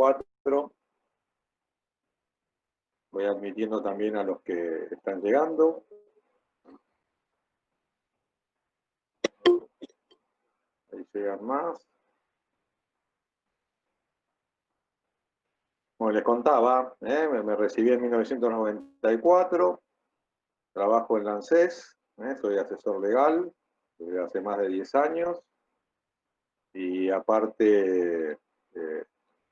94. Voy admitiendo también a los que están llegando. Ahí llegan más. Como les contaba, me recibí en 1994, trabajo en la ANSES, soy asesor legal desde hace más de 10 años y aparte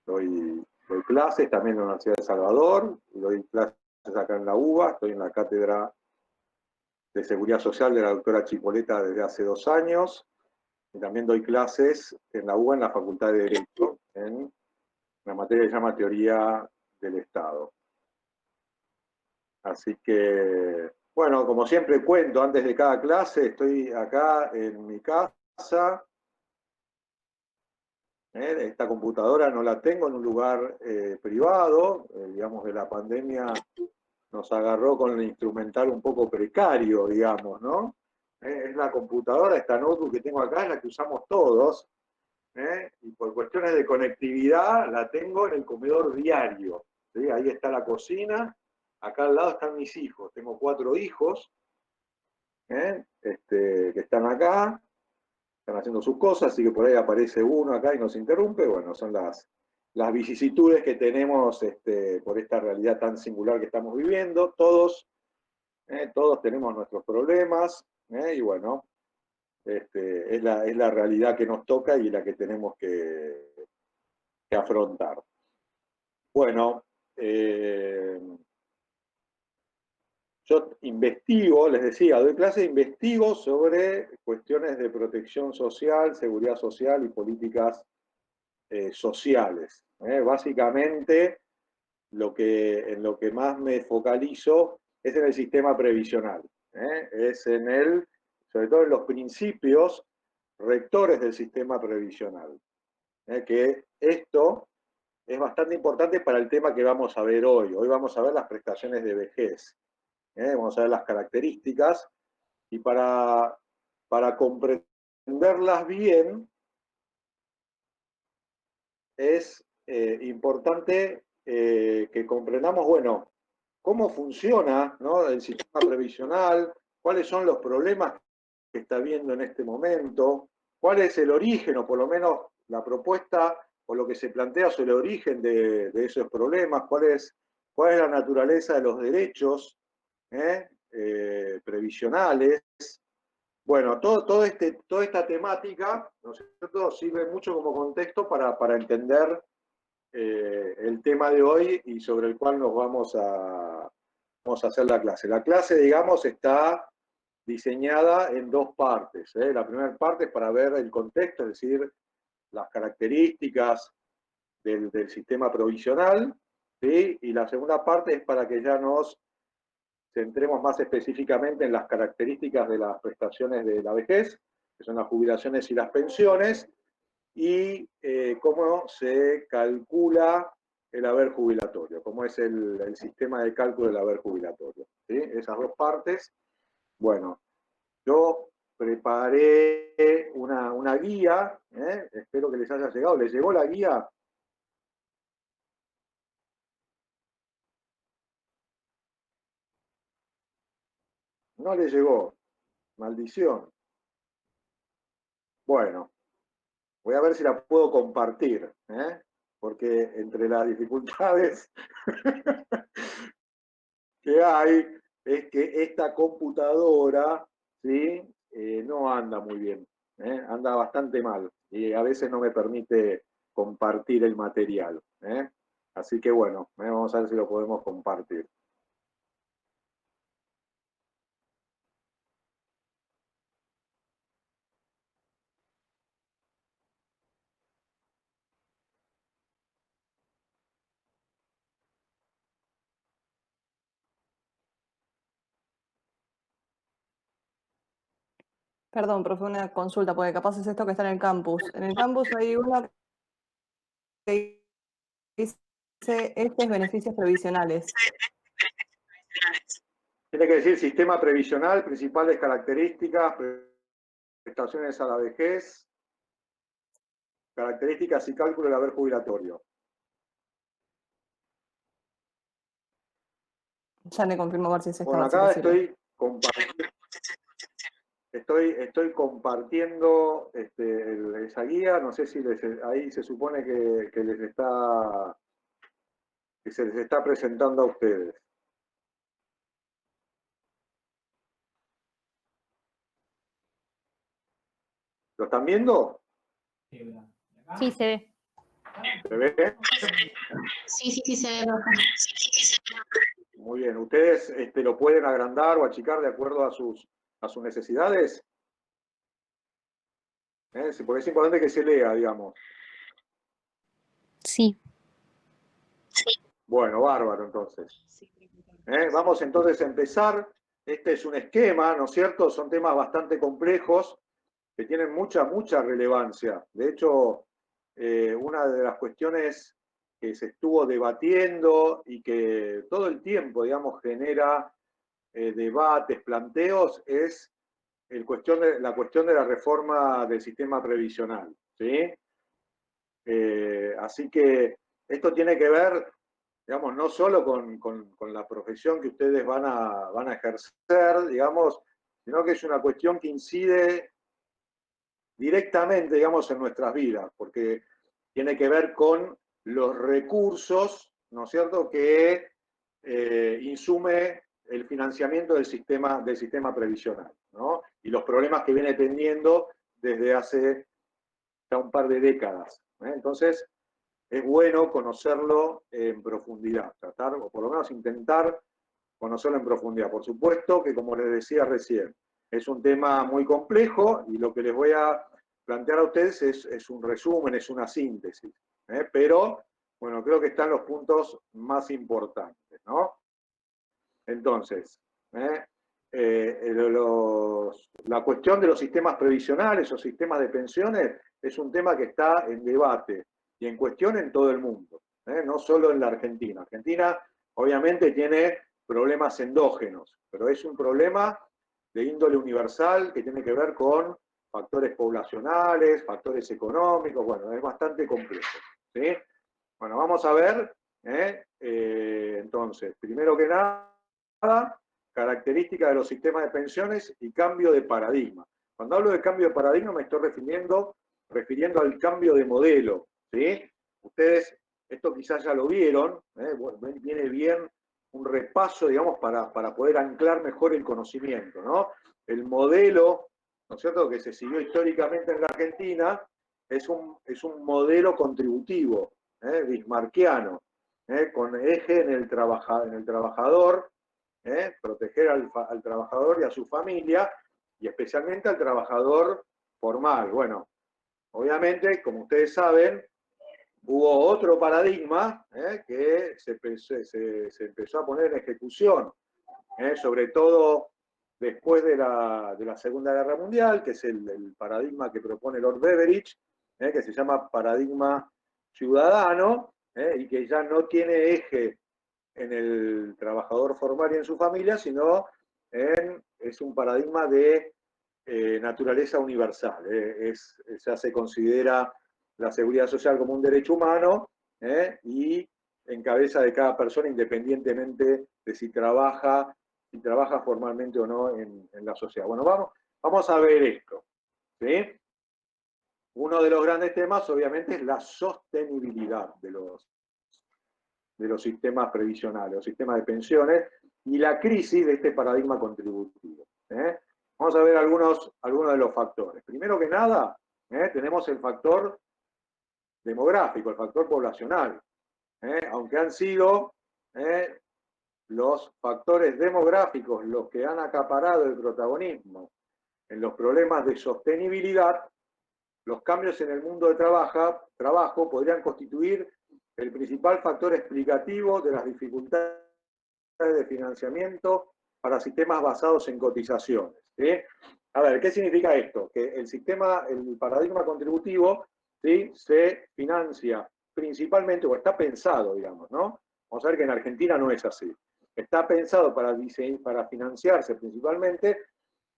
doy clases también en la Universidad de Salvador, doy clases acá en la UBA, estoy en la cátedra de Seguridad Social de la doctora Chipoleta desde hace 2 años y también doy clases en la UBA en la Facultad de Derecho, en la materia que se llama Teoría del Estado. Así que, bueno, como siempre cuento antes de cada clase, estoy acá en mi casa. Esta computadora no la tengo en un lugar privado, digamos que la pandemia nos agarró con el instrumental un poco precario, digamos, ¿no? Es la computadora, esta notebook que tengo acá, es la que usamos todos, y por cuestiones de conectividad la tengo en el comedor diario, ¿sí? Ahí está la cocina, acá al lado están mis hijos, tengo 4 hijos, que están acá, están haciendo sus cosas, así que por ahí aparece uno acá y nos interrumpe. Bueno, son las vicisitudes que tenemos por esta realidad tan singular que estamos viviendo. Todos tenemos nuestros problemas, y bueno, es la realidad que nos toca y la que tenemos que afrontar. Bueno, yo investigo, les decía, doy clase, investigo sobre cuestiones de protección social, seguridad social y políticas sociales. Básicamente, en lo que más me focalizo es en el sistema previsional. Es sobre todo en los principios rectores del sistema previsional. Que esto es bastante importante para el tema que vamos a ver hoy. Hoy vamos a ver las prestaciones de vejez. Vamos a ver las características y para comprenderlas bien es importante que comprendamos, bueno, cómo funciona, ¿no?, el sistema previsional, cuáles son los problemas que está viendo en este momento, cuál es el origen, o por lo menos la propuesta o lo que se plantea sobre el origen de esos problemas, cuál es la naturaleza de los derechos previsionales. Bueno, toda esta temática, ¿no es cierto?, sirve mucho como contexto para entender el tema de hoy y sobre el cual nos vamos a hacer la clase. La clase, digamos, está diseñada en 2 partes. La primera parte es para ver el contexto, es decir, las características del sistema provisional, ¿sí? Y la segunda parte es para que ya nos centremos más específicamente en las características de las prestaciones de la vejez, que son las jubilaciones y las pensiones, y cómo se calcula el haber jubilatorio, cómo es el sistema de cálculo del haber jubilatorio. ¿Sí? Esas 2 partes. Bueno, yo preparé una guía, espero que les haya llegado. ¿Les llegó la guía? No les llegó. Maldición. Bueno, voy a ver si la puedo compartir, porque entre las dificultades que hay es que esta computadora, ¿sí?, no anda muy bien, anda bastante mal y a veces no me permite compartir el material. Así que bueno, vamos a ver si lo podemos compartir. Perdón, profe, una consulta, porque capaz es esto que está en el campus. En el campus hay una que dice estos beneficios previsionales. Tiene que decir sistema previsional, principales características, prestaciones a la vejez, características y cálculo del haber jubilatorio. Ya me confirmó a ver si se Bueno, estaba, si acá le sirve. estoy compartiendo esa guía. No sé si ahí se supone que se les está presentando a ustedes. ¿Lo están viendo? Sí, se ve. ¿Se ve? Sí, sí, sí, se ve. Muy bien. ¿Ustedes lo pueden agrandar o achicar de acuerdo a sus necesidades? Sí, porque es importante que se lea, digamos. Sí. Bueno, bárbaro, entonces. Vamos entonces a empezar. Este es un esquema, ¿no es cierto? Son temas bastante complejos que tienen mucha relevancia. De hecho, una de las cuestiones que se estuvo debatiendo y que todo el tiempo, digamos, genera debates, planteos, es la cuestión de la reforma del sistema previsional, ¿sí? Así que esto tiene que ver, digamos, no solo con la profesión que ustedes van a ejercer, digamos, sino que es una cuestión que incide directamente, digamos, en nuestras vidas, porque tiene que ver con los recursos, ¿no es cierto?, que insume el financiamiento del sistema previsional, ¿no? Y los problemas que viene teniendo desde hace ya un par de décadas. Entonces, es bueno conocerlo en profundidad, tratar, o por lo menos intentar conocerlo en profundidad. Por supuesto que, como les decía recién, es un tema muy complejo y lo que les voy a plantear a ustedes es un resumen, es una síntesis. Pero, bueno, creo que están los puntos más importantes, ¿no? Entonces, la cuestión de los sistemas previsionales o sistemas de pensiones es un tema que está en debate y en cuestión en todo el mundo, no solo en la Argentina. Argentina obviamente tiene problemas endógenos, pero es un problema de índole universal que tiene que ver con factores poblacionales, factores económicos, bueno, es bastante complejo, ¿sí? Bueno, vamos a ver, entonces, primero que nada, características de los sistemas de pensiones y cambio de paradigma. Cuando hablo de cambio de paradigma me estoy refiriendo al cambio de modelo, ¿sí? Ustedes, esto quizás ya lo vieron, bueno, viene bien un repaso, digamos, para poder anclar mejor el conocimiento, ¿no? El modelo, ¿no es cierto?, que se siguió históricamente en la Argentina, es un modelo contributivo, bismarckiano, con eje en el trabajador, proteger al trabajador y a su familia, y especialmente al trabajador formal. Bueno, obviamente, como ustedes saben, hubo otro paradigma que se empezó a poner en ejecución, sobre todo después de la Segunda Guerra Mundial, que es el paradigma que propone Lord Beveridge, que se llama paradigma ciudadano, y que ya no tiene eje en el trabajador formal y en su familia, sino es un paradigma de naturaleza universal. Ya se considera la seguridad social como un derecho humano y en cabeza de cada persona independientemente de si trabaja formalmente o no en la sociedad. Bueno, vamos a ver esto, ¿sí? Uno de los grandes temas, obviamente, es la sostenibilidad de los sistemas previsionales, los sistemas de pensiones, y la crisis de este paradigma contributivo. Vamos a ver algunos de los factores. Primero que nada, tenemos el factor demográfico, el factor poblacional. Aunque han sido los factores demográficos los que han acaparado el protagonismo en los problemas de sostenibilidad, los cambios en el mundo de trabajo podrían constituir el principal factor explicativo de las dificultades de financiamiento para sistemas basados en cotizaciones. ¿Sí? A ver, ¿qué significa esto? Que el paradigma contributivo, ¿sí?, se financia principalmente, o está pensado, digamos, ¿no? Vamos a ver que en Argentina no es así. Está pensado para financiarse principalmente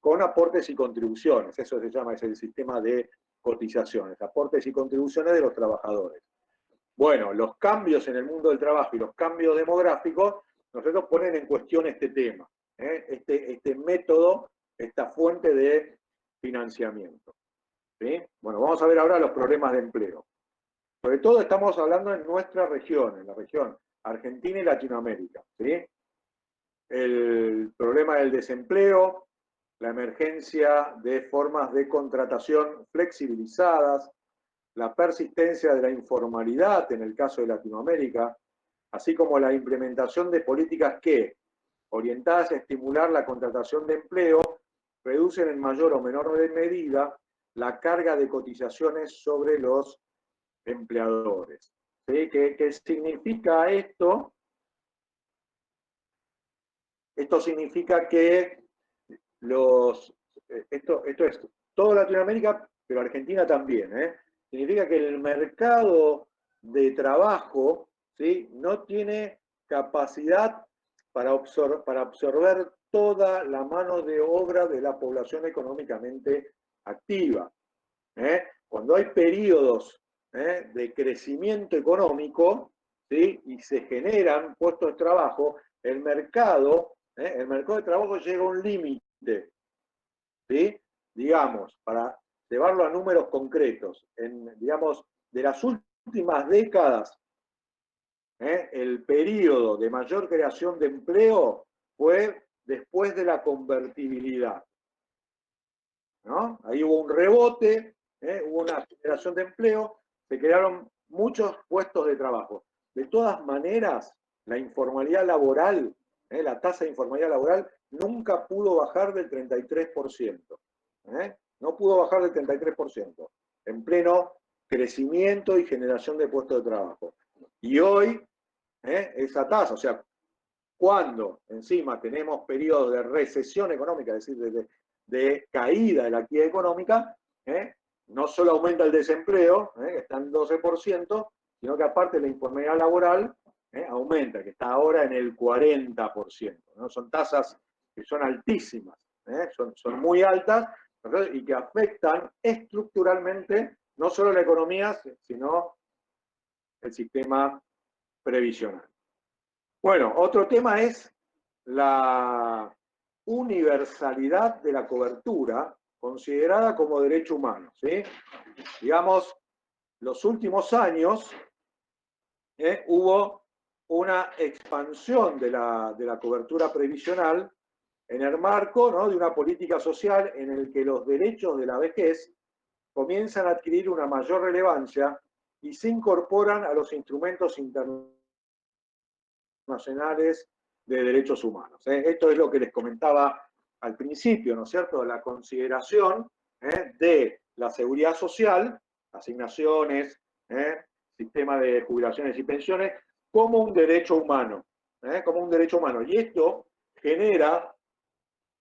con aportes y contribuciones. Eso se llama, es el sistema de cotizaciones, aportes y contribuciones de los trabajadores. Bueno, los cambios en el mundo del trabajo y los cambios demográficos nosotros ponen en cuestión este tema, este método, esta fuente de financiamiento. ¿Sí? Bueno, vamos a ver ahora los problemas de empleo. Sobre todo estamos hablando en nuestra región, en la región Argentina y Latinoamérica. ¿Sí? El problema del desempleo, la emergencia de formas de contratación flexibilizadas, la persistencia de la informalidad en el caso de Latinoamérica, así como la implementación de políticas que, orientadas a estimular la contratación de empleo, reducen en mayor o menor medida la carga de cotizaciones sobre los empleadores. ¿Sí? ¿Qué significa esto? Esto significa que esto es toda Latinoamérica, pero Argentina también, significa que el mercado de trabajo, ¿sí?, no tiene capacidad para absorber toda la mano de obra de la población económicamente activa. Cuando hay periodos de crecimiento económico, ¿sí?, y se generan puestos de trabajo, el mercado de trabajo llega a un límite, ¿sí? Digamos, para llevarlo a números concretos, digamos, de las últimas décadas, el periodo de mayor creación de empleo fue después de la convertibilidad, ¿no? Ahí hubo un rebote, hubo una generación de empleo, se crearon muchos puestos de trabajo. De todas maneras, la informalidad laboral, la tasa de informalidad laboral, nunca pudo bajar del 33%. No pudo bajar del 33%, en pleno crecimiento y generación de puestos de trabajo. Y hoy, esa tasa, o sea, cuando encima tenemos periodos de recesión económica, es decir, de caída de la actividad económica, no solo aumenta el desempleo, que está en 12%, sino que aparte la informalidad laboral aumenta, que está ahora en el 40%. ¿no? Son tasas que son altísimas, son muy altas, y que afectan estructuralmente no solo la economía, sino el sistema previsional. Bueno, otro tema es la universalidad de la cobertura considerada como derecho humano. ¿Sí? Digamos, los últimos años hubo una expansión de la cobertura previsional en el marco, ¿no?, de una política social en el que los derechos de la vejez comienzan a adquirir una mayor relevancia y se incorporan a los instrumentos internacionales de derechos humanos. Esto es lo que les comentaba al principio, ¿no es cierto? La consideración de la seguridad social, asignaciones, sistema de jubilaciones y pensiones, como un derecho humano, como un derecho humano. Y esto genera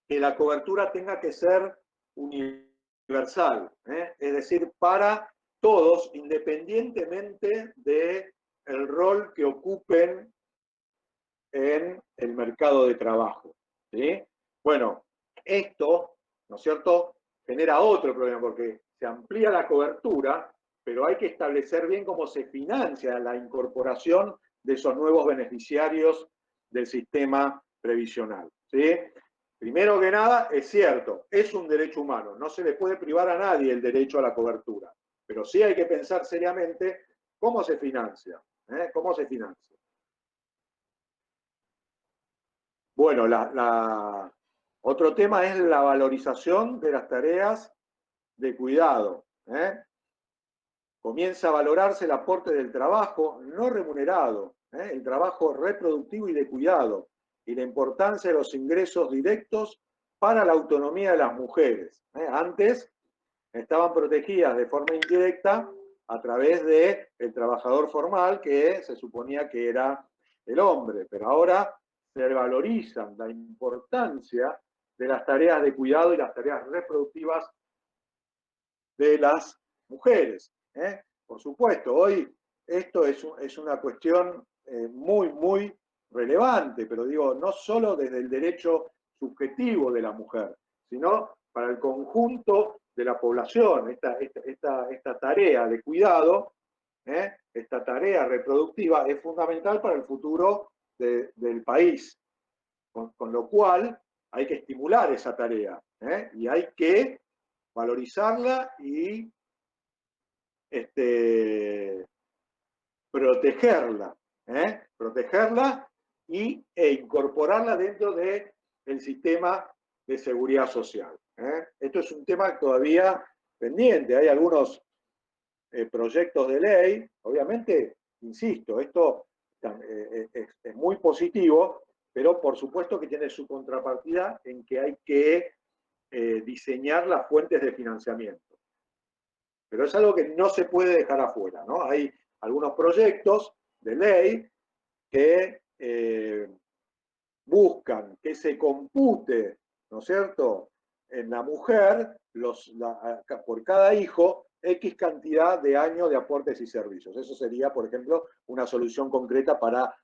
que la cobertura tenga que ser universal, es decir, para todos, independientemente del rol que ocupen en el mercado de trabajo. ¿Sí? Bueno, esto, ¿no es cierto?, genera otro problema, porque se amplía la cobertura, pero hay que establecer bien cómo se financia la incorporación de esos nuevos beneficiarios del sistema previsional. ¿Sí? Primero que nada, es cierto, es un derecho humano, no se le puede privar a nadie el derecho a la cobertura, pero sí hay que pensar seriamente cómo se financia, cómo se financia. Bueno, otro tema es la valorización de las tareas de cuidado. Comienza a valorarse el aporte del trabajo no remunerado, el trabajo reproductivo y de cuidado, y la importancia de los ingresos directos para la autonomía de las mujeres. Antes estaban protegidas de forma indirecta a través del trabajador formal, que se suponía que era el hombre, pero ahora se valorizan la importancia de las tareas de cuidado y las tareas reproductivas de las mujeres. Por supuesto, hoy esto es una cuestión muy, muy relevante, pero digo, no solo desde el derecho subjetivo de la mujer, sino para el conjunto de la población. Esta tarea de cuidado, esta tarea reproductiva es fundamental para el futuro del país, con lo cual hay que estimular esa tarea, y hay que valorizarla y protegerla, protegerla e incorporarla dentro del sistema de seguridad social. Esto es un tema todavía pendiente, hay algunos proyectos de ley, obviamente, insisto, esto es muy positivo, pero por supuesto que tiene su contrapartida en que hay que diseñar las fuentes de financiamiento. Pero es algo que no se puede dejar afuera, ¿no? Hay algunos proyectos de ley que buscan que se compute, ¿no es cierto?, en la mujer, por cada hijo, X cantidad de años de aportes y servicios. Eso sería, por ejemplo, una solución concreta para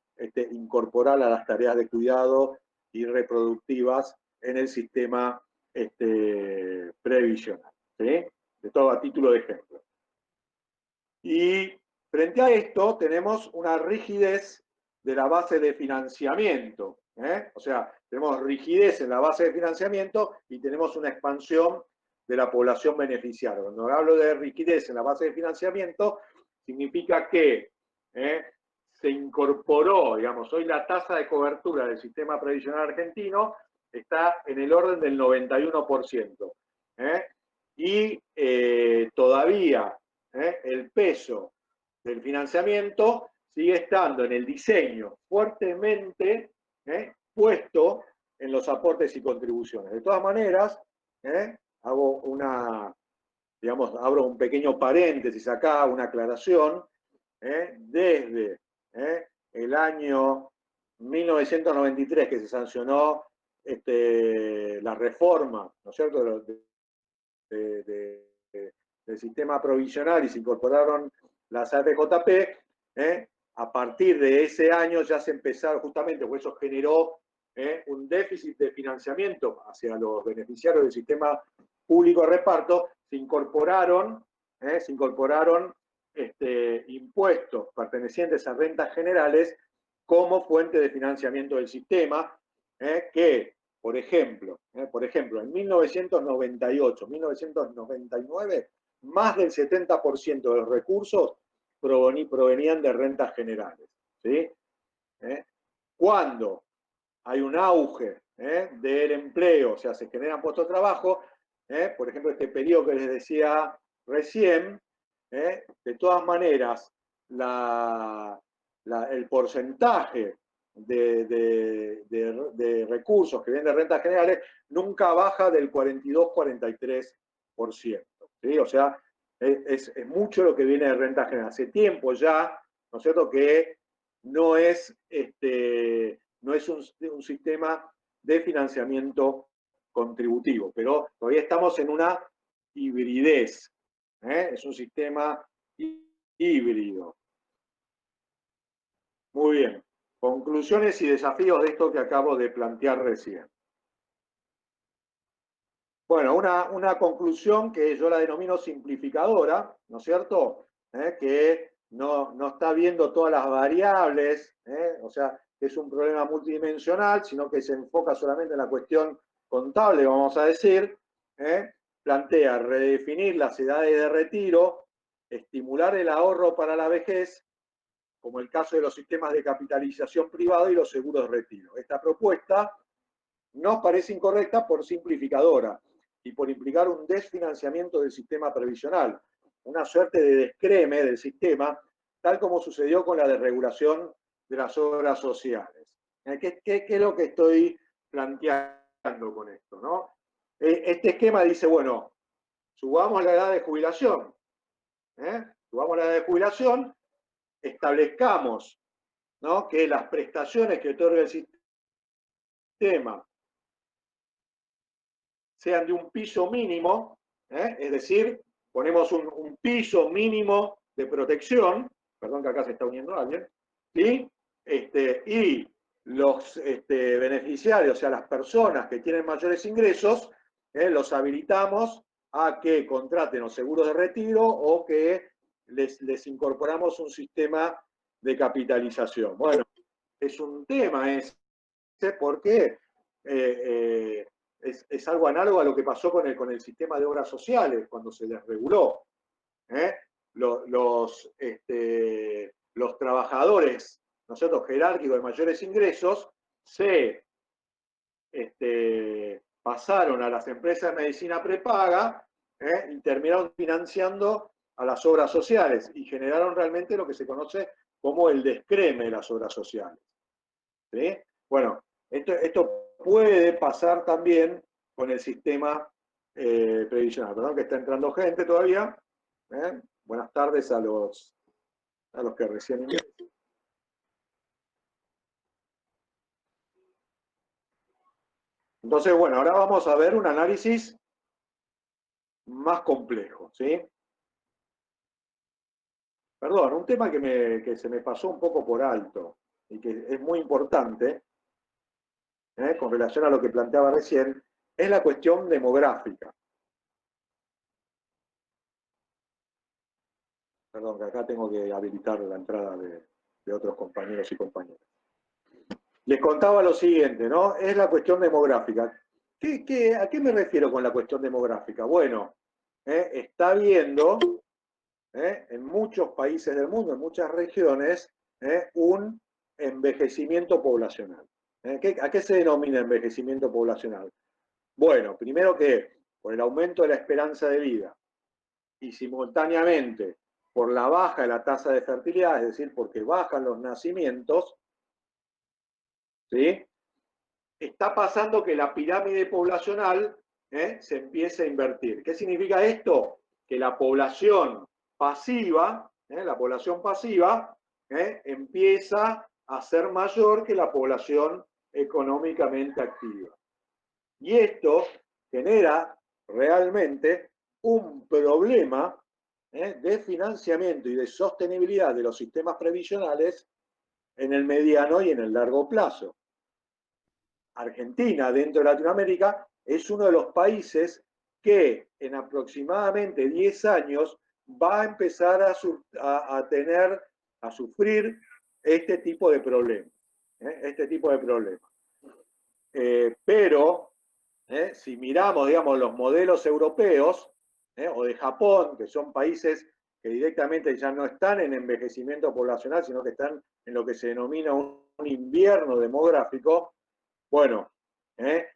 incorporar a las tareas de cuidado y reproductivas en el sistema previsional, ¿sí? De todo a título de ejemplo. Y frente a esto tenemos una rigidez de la base de financiamiento, o sea, tenemos rigidez en la base de financiamiento y tenemos una expansión de la población beneficiaria. Cuando hablo de rigidez en la base de financiamiento, significa que se incorporó, digamos, hoy la tasa de cobertura del sistema previsional argentino está en el orden del 91%. Y todavía el peso del financiamiento sigue estando en el diseño fuertemente puesto en los aportes y contribuciones. De todas maneras, hago abro un pequeño paréntesis acá, una aclaración, desde el año 1993 que se sancionó la reforma, ¿no es cierto?, del sistema provisional y se incorporaron las AFJP, a partir de ese año ya se empezaron, justamente, porque eso generó un déficit de financiamiento hacia los beneficiarios del sistema público de reparto, se incorporaron impuestos pertenecientes a rentas generales como fuente de financiamiento del sistema, que, por ejemplo, en 1998, 1999, más del 70% de los recursos provenían de rentas generales, ¿sí? Cuando hay un auge del empleo, o sea, se generan puestos de trabajo, por ejemplo, este periodo que les decía recién, de todas maneras, el porcentaje de recursos que vienen de rentas generales nunca baja del 42-43%, ¿sí? O sea, es mucho lo que viene de renta general. Hace tiempo ya, ¿no es cierto?, que no es un sistema de financiamiento contributivo, pero todavía estamos en una hibridez, es un sistema híbrido. Muy bien. Conclusiones y desafíos de esto que acabo de plantear recién. Bueno, una conclusión que yo la denomino simplificadora, ¿no es cierto?, que no está viendo todas las variables, o sea, que es un problema multidimensional, sino que se enfoca solamente en la cuestión contable, vamos a decir, plantea redefinir las edades de retiro, estimular el ahorro para la vejez, como el caso de los sistemas de capitalización privado y los seguros de retiro. Esta propuesta nos parece incorrecta por simplificadora y por implicar un desfinanciamiento del sistema previsional, una suerte de descreme del sistema, tal como sucedió con la desregulación de las obras sociales. ¿Qué es lo que estoy planteando con esto, ¿no? Este esquema dice, bueno, subamos la edad de jubilación, subamos la edad de jubilación, establezcamos, ¿no?, que las prestaciones que otorga el sistema sean de un piso mínimo, es decir, ponemos un piso mínimo de protección, perdón que acá se está uniendo alguien, ¿sí? Y los beneficiarios, o sea, las personas que tienen mayores ingresos, los habilitamos a que contraten los seguros de retiro o que les incorporamos un sistema de capitalización. Bueno, es un tema ese, porque es algo análogo a lo que pasó con el sistema de obras sociales, cuando se desreguló. Los trabajadores, ¿no es cierto?, jerárquicos de mayores ingresos, se pasaron a las empresas de medicina prepaga y terminaron financiando a las obras sociales y generaron realmente lo que se conoce como el descreme de las obras sociales. ¿Sí? Bueno, esto puede pasar también con el sistema previsional. Perdón que está entrando gente todavía. Buenas tardes a los que recién ingresan. Entonces, bueno, ahora vamos a ver un análisis más complejo, ¿sí? Perdón, un tema que se me pasó un poco por alto y que es muy importante, con relación a lo que planteaba recién, es la cuestión demográfica. Perdón, que acá tengo que habilitar la entrada de otros compañeros y compañeras. Les contaba lo siguiente, ¿no? Es la cuestión demográfica. ¿A qué me refiero con la cuestión demográfica? Bueno, está habiendo en muchos países del mundo, en muchas regiones, un envejecimiento poblacional. ¿A qué se denomina envejecimiento poblacional? Bueno, primero que por el aumento de la esperanza de vida y simultáneamente por la baja de la tasa de fertilidad, es decir, porque bajan los nacimientos, ¿sí? Está pasando que la pirámide poblacional se empieza a invertir. ¿Qué significa esto? Que la población pasiva empieza a ser mayor que la población económicamente activa. Y esto genera realmente un problema de financiamiento y de sostenibilidad de los sistemas previsionales en el mediano y en el largo plazo. Argentina, dentro de Latinoamérica, es uno de los países que en aproximadamente 10 años va a empezar a sufrir este tipo de problemas. Pero, si miramos, digamos, los modelos europeos o de Japón, que son países que directamente ya no están en envejecimiento poblacional, sino que están en lo que se denomina un invierno demográfico, bueno,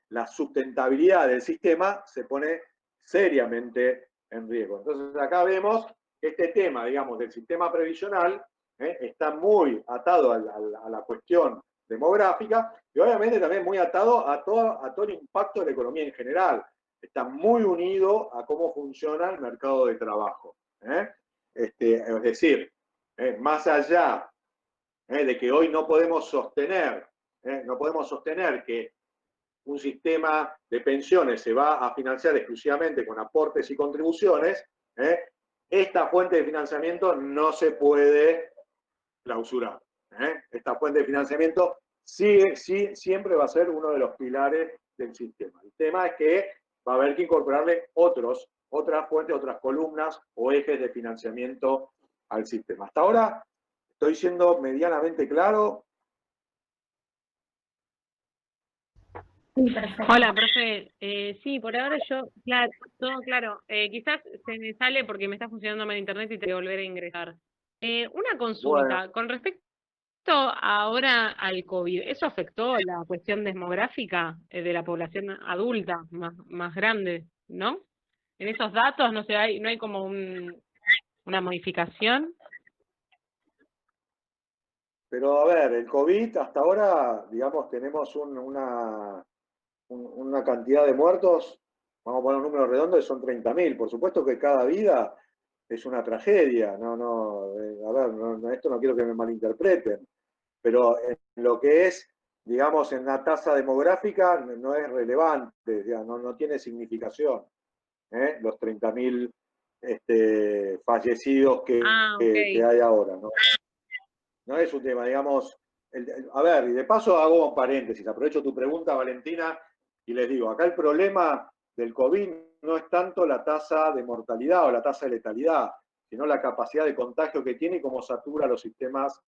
la sustentabilidad del sistema se pone seriamente en riesgo. Entonces acá vemos que este tema, digamos, del sistema previsional está muy atado a la cuestión demográfica y obviamente también muy atado a todo el impacto de la economía en general. Está muy unido a cómo funciona el mercado de trabajo. Es decir, más allá de que hoy no podemos sostener que un sistema de pensiones se va a financiar exclusivamente con aportes y contribuciones, esta fuente de financiamiento no se puede clausurar. Esta fuente de financiamiento siempre va a ser uno de los pilares del sistema. El tema es que va a haber que incorporarle otras fuentes, otras columnas o ejes de financiamiento al sistema. Hasta ahora estoy siendo medianamente claro. Sí, perfecto. Hola, profe. Sí, por ahora yo, claro, todo claro. Quizás se me sale porque me está funcionando mal internet y tengo que volver a ingresar. Una consulta, Bueno, con respecto ahora al COVID, ¿eso afectó la cuestión demográfica de la población adulta más grande, no? En esos datos, no sé, no hay como una modificación. pero a ver, el COVID hasta ahora, digamos, tenemos una cantidad de muertos, vamos a poner un número redondo, que son 30.000. Por supuesto que cada vida es una tragedia. A ver, esto no quiero que me malinterpreten, pero en lo que es, digamos, en la tasa demográfica no es relevante, no tiene significación. Los 30.000 fallecidos que hay ahora, ¿no? No es un tema, digamos. A ver, y de paso hago un paréntesis, aprovecho tu pregunta, Valentina, y les digo, acá el problema del COVID no es tanto la tasa de mortalidad o la tasa de letalidad, sino la capacidad de contagio que tiene y cómo satura los sistemas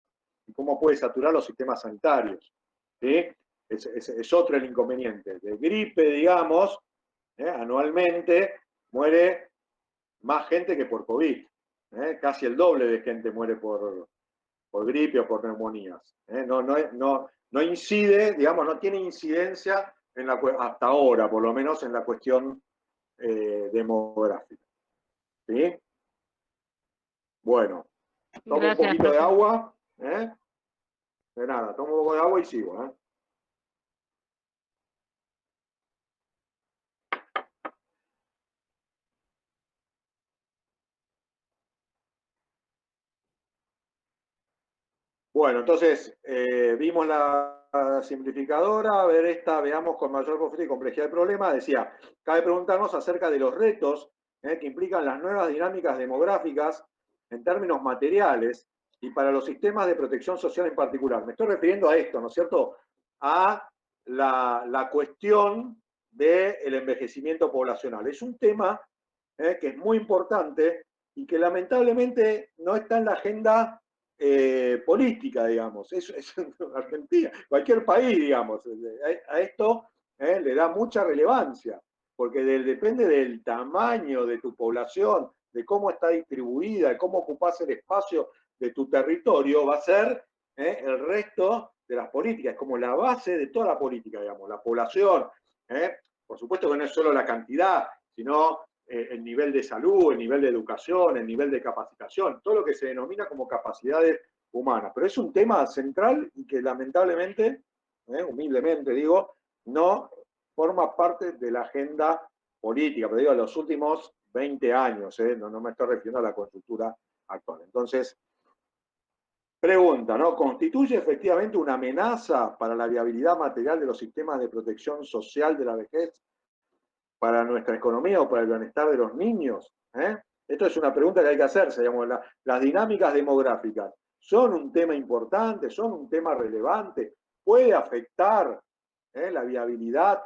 y cómo puede saturar los sistemas sanitarios. ¿Sí? Es otro el inconveniente. De gripe, digamos, anualmente muere más gente que por COVID. Casi el doble de gente muere por gripe o por neumonías. No incide, digamos, no tiene incidencia hasta ahora, por lo menos en la cuestión demográfica. ¿Sí? Bueno, tomo un Gracias, poquito de profe. agua. De nada, tomo un poco de agua y sigo. Bueno, entonces vimos la simplificadora, a ver esta, veamos con mayor profundidad y complejidad del problema. Decía, cabe preguntarnos acerca de los retos que implican las nuevas dinámicas demográficas en términos materiales y para los sistemas de protección social en particular. Me estoy refiriendo a esto, ¿no es cierto? A la cuestión del envejecimiento poblacional. Es un tema que es muy importante y que lamentablemente no está en la agenda política, digamos. Es Argentina, cualquier país, digamos. A esto le da mucha relevancia, porque depende del tamaño de tu población, de cómo está distribuida, de cómo ocupas el espacio de tu territorio, va a ser el resto de las políticas, como la base de toda la política, digamos, la población. Por supuesto que no es solo la cantidad, sino el nivel de salud, el nivel de educación, el nivel de capacitación, todo lo que se denomina como capacidades humanas. Pero es un tema central y que lamentablemente, humildemente digo, no forma parte de la agenda política, pero digo, en los últimos 20 años, no me estoy refiriendo a la coyuntura actual. Entonces, pregunta, ¿no? ¿Constituye efectivamente una amenaza para la viabilidad material de los sistemas de protección social de la vejez, para nuestra economía o para el bienestar de los niños? Esto es una pregunta que hay que hacerse. Digamos, las dinámicas demográficas son un tema importante, son un tema relevante, puede afectar la viabilidad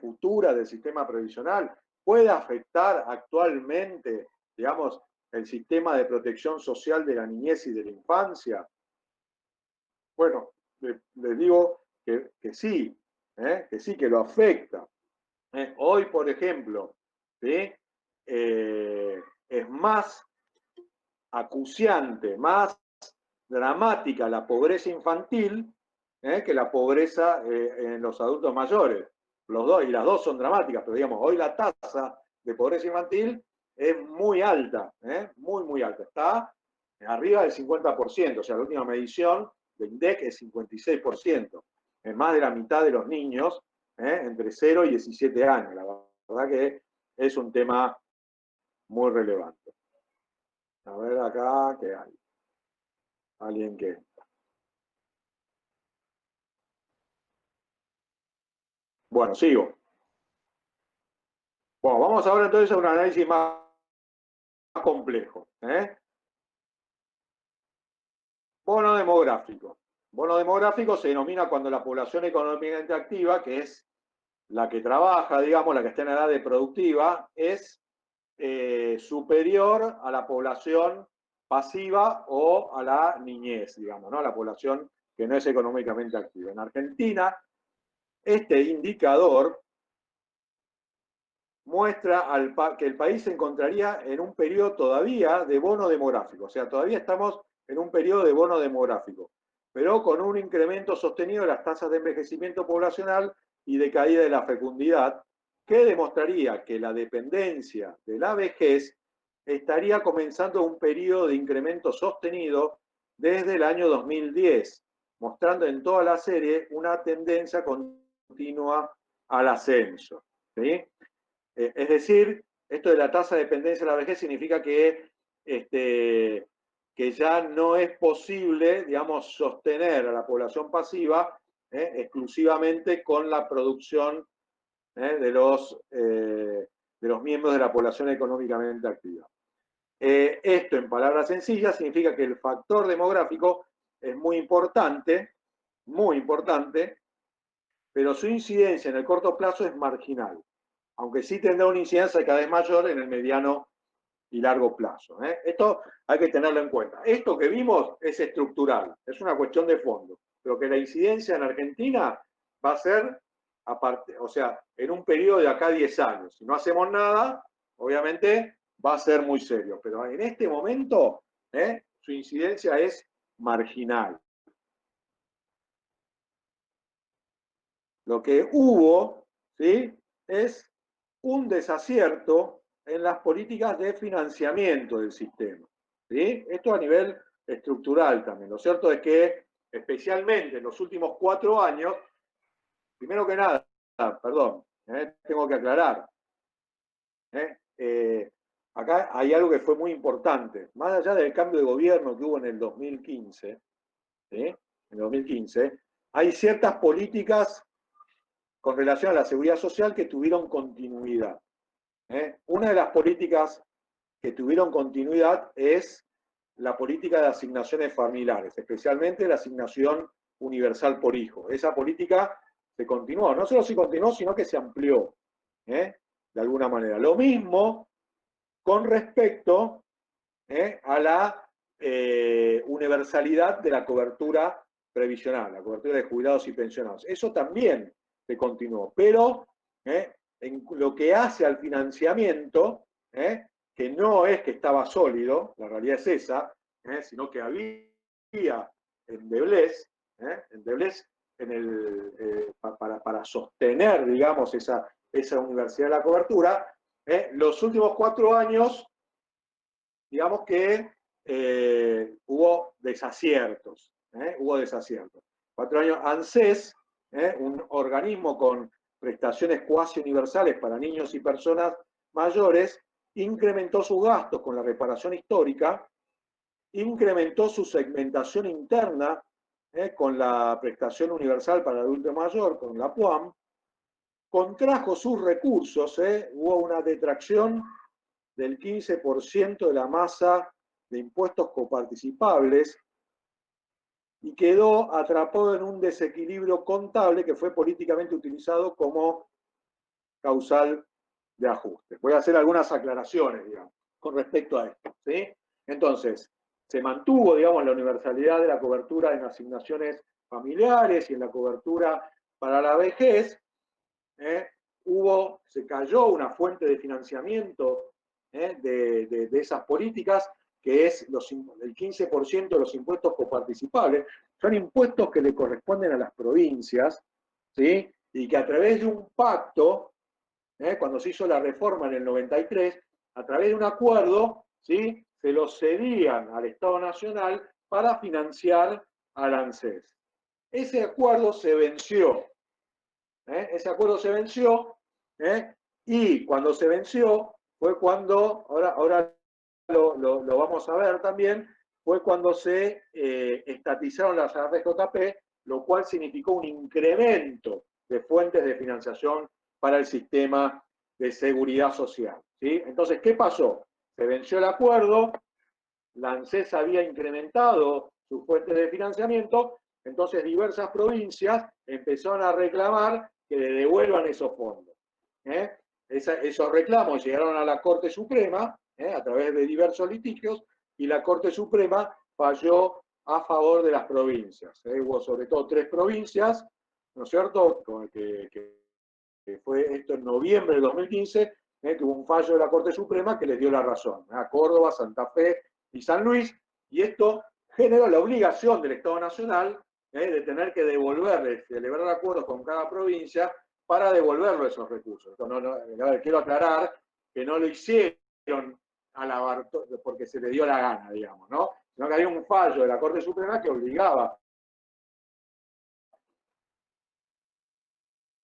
futura del sistema previsional, puede afectar actualmente, digamos, el sistema de protección social de la niñez y de la infancia. Bueno, les digo que sí, que lo afecta. Hoy, por ejemplo, ¿sí? Es más acuciante, más dramática la pobreza infantil que la pobreza en los adultos mayores. Los dos, y las dos son dramáticas, pero digamos, hoy la tasa de pobreza infantil es muy alta, muy, muy alta. Está arriba del 50%, o sea, la última medición de INDEC es 56%. Es más de la mitad de los niños entre 0 y 17 años. La verdad que es un tema muy relevante. A ver acá, ¿qué hay? Alguien que... Bueno, sigo. Bueno, vamos ahora entonces a un análisis más complejo. Bono demográfico. Bono demográfico se denomina cuando la población económicamente activa, que es la que trabaja, digamos, la que está en edad de productiva, es superior a la población pasiva o a la niñez, digamos, ¿no? A la población que no es económicamente activa. En Argentina, este indicador muestra que el país se encontraría en un periodo todavía de bono demográfico, o sea, todavía estamos en un periodo de bono demográfico, pero con un incremento sostenido de las tasas de envejecimiento poblacional y de caída de la fecundidad, que demostraría que la dependencia de la vejez estaría comenzando un periodo de incremento sostenido desde el año 2010, mostrando en toda la serie una tendencia continua al ascenso. ¿Sí? Es decir, esto de la tasa de dependencia de la vejez significa que ya no es posible, digamos, sostener a la población pasiva exclusivamente con la producción de los miembros de la población económicamente activa. Esto, en palabras sencillas, significa que el factor demográfico es muy importante, pero su incidencia en el corto plazo es marginal, aunque sí tendrá una incidencia cada vez mayor en el mediano y largo plazo. Esto hay que tenerlo en cuenta. Esto que vimos es estructural, es una cuestión de fondo, pero que la incidencia en Argentina va a ser, aparte, o sea, en un periodo de acá a 10 años. Si no hacemos nada, obviamente va a ser muy serio, pero en este momento su incidencia es marginal. Lo que hubo, ¿sí?, es un desacierto en las políticas de financiamiento del sistema, ¿sí? Esto a nivel estructural también. Lo cierto es que, especialmente en los últimos 4 años, primero que nada, perdón, tengo que aclarar, acá hay algo que fue muy importante. Más allá del cambio de gobierno que hubo en el 2015, ¿sí?, en el 2015, hay ciertas políticas con relación a la seguridad social que tuvieron continuidad. Una de las políticas que tuvieron continuidad es la política de asignaciones familiares, especialmente la asignación universal por hijo. Esa política se continuó, no solo se continuó, sino que se amplió, de alguna manera. Lo mismo con respecto a la universalidad de la cobertura previsional, la cobertura de jubilados y pensionados. Eso también se continuó, pero en lo que hace al financiamiento, que no es que estaba sólido, la realidad es esa, sino que había endeblez, para sostener, digamos, esa universalidad de la cobertura. Los últimos 4 años, digamos que hubo desaciertos. 4 años, ANSES, un organismo con prestaciones cuasi universales para niños y personas mayores, incrementó sus gastos con la reparación histórica, incrementó su segmentación interna con la prestación universal para el adulto mayor, con la PUAM, contrajo sus recursos, hubo una detracción del 15% de la masa de impuestos coparticipables y quedó atrapado en un desequilibrio contable que fue políticamente utilizado como causal de ajuste. Voy a hacer algunas aclaraciones, digamos, con respecto a esto, ¿sí? Entonces, se mantuvo, digamos, la universalidad de la cobertura en asignaciones familiares y en la cobertura para la vejez. Se cayó una fuente de financiamiento de esas políticas, que es el 15% de los impuestos coparticipables. Son impuestos que le corresponden a las provincias, ¿sí?, y que a través de un pacto, cuando se hizo la reforma en el 93, a través de un acuerdo, ¿sí?, se los cedían al Estado Nacional para financiar al ANSES. Ese acuerdo se venció. Y cuando se venció fue cuando, ahora lo vamos a ver también, fue cuando se estatizaron las AFJP, lo cual significó un incremento de fuentes de financiación para el sistema de seguridad social, ¿sí? Entonces, ¿qué pasó? Se venció el acuerdo, la ANSES había incrementado sus fuentes de financiamiento, entonces diversas provincias empezaron a reclamar que le devuelvan esos fondos. Esos reclamos llegaron a la Corte Suprema a través de diversos litigios, y la Corte Suprema falló a favor de las provincias. Hubo sobre todo 3 provincias, ¿no es cierto?, que fue esto en noviembre de 2015, que hubo un fallo de la Corte Suprema que les dio la razón, a Córdoba, Santa Fe y San Luis, y esto generó la obligación del Estado Nacional de tener que devolverles, celebrar acuerdos con cada provincia para devolverle esos recursos. Entonces, quiero aclarar que no lo hicieron porque se le dio la gana, digamos, ¿no? Sino que había un fallo de la Corte Suprema que obligaba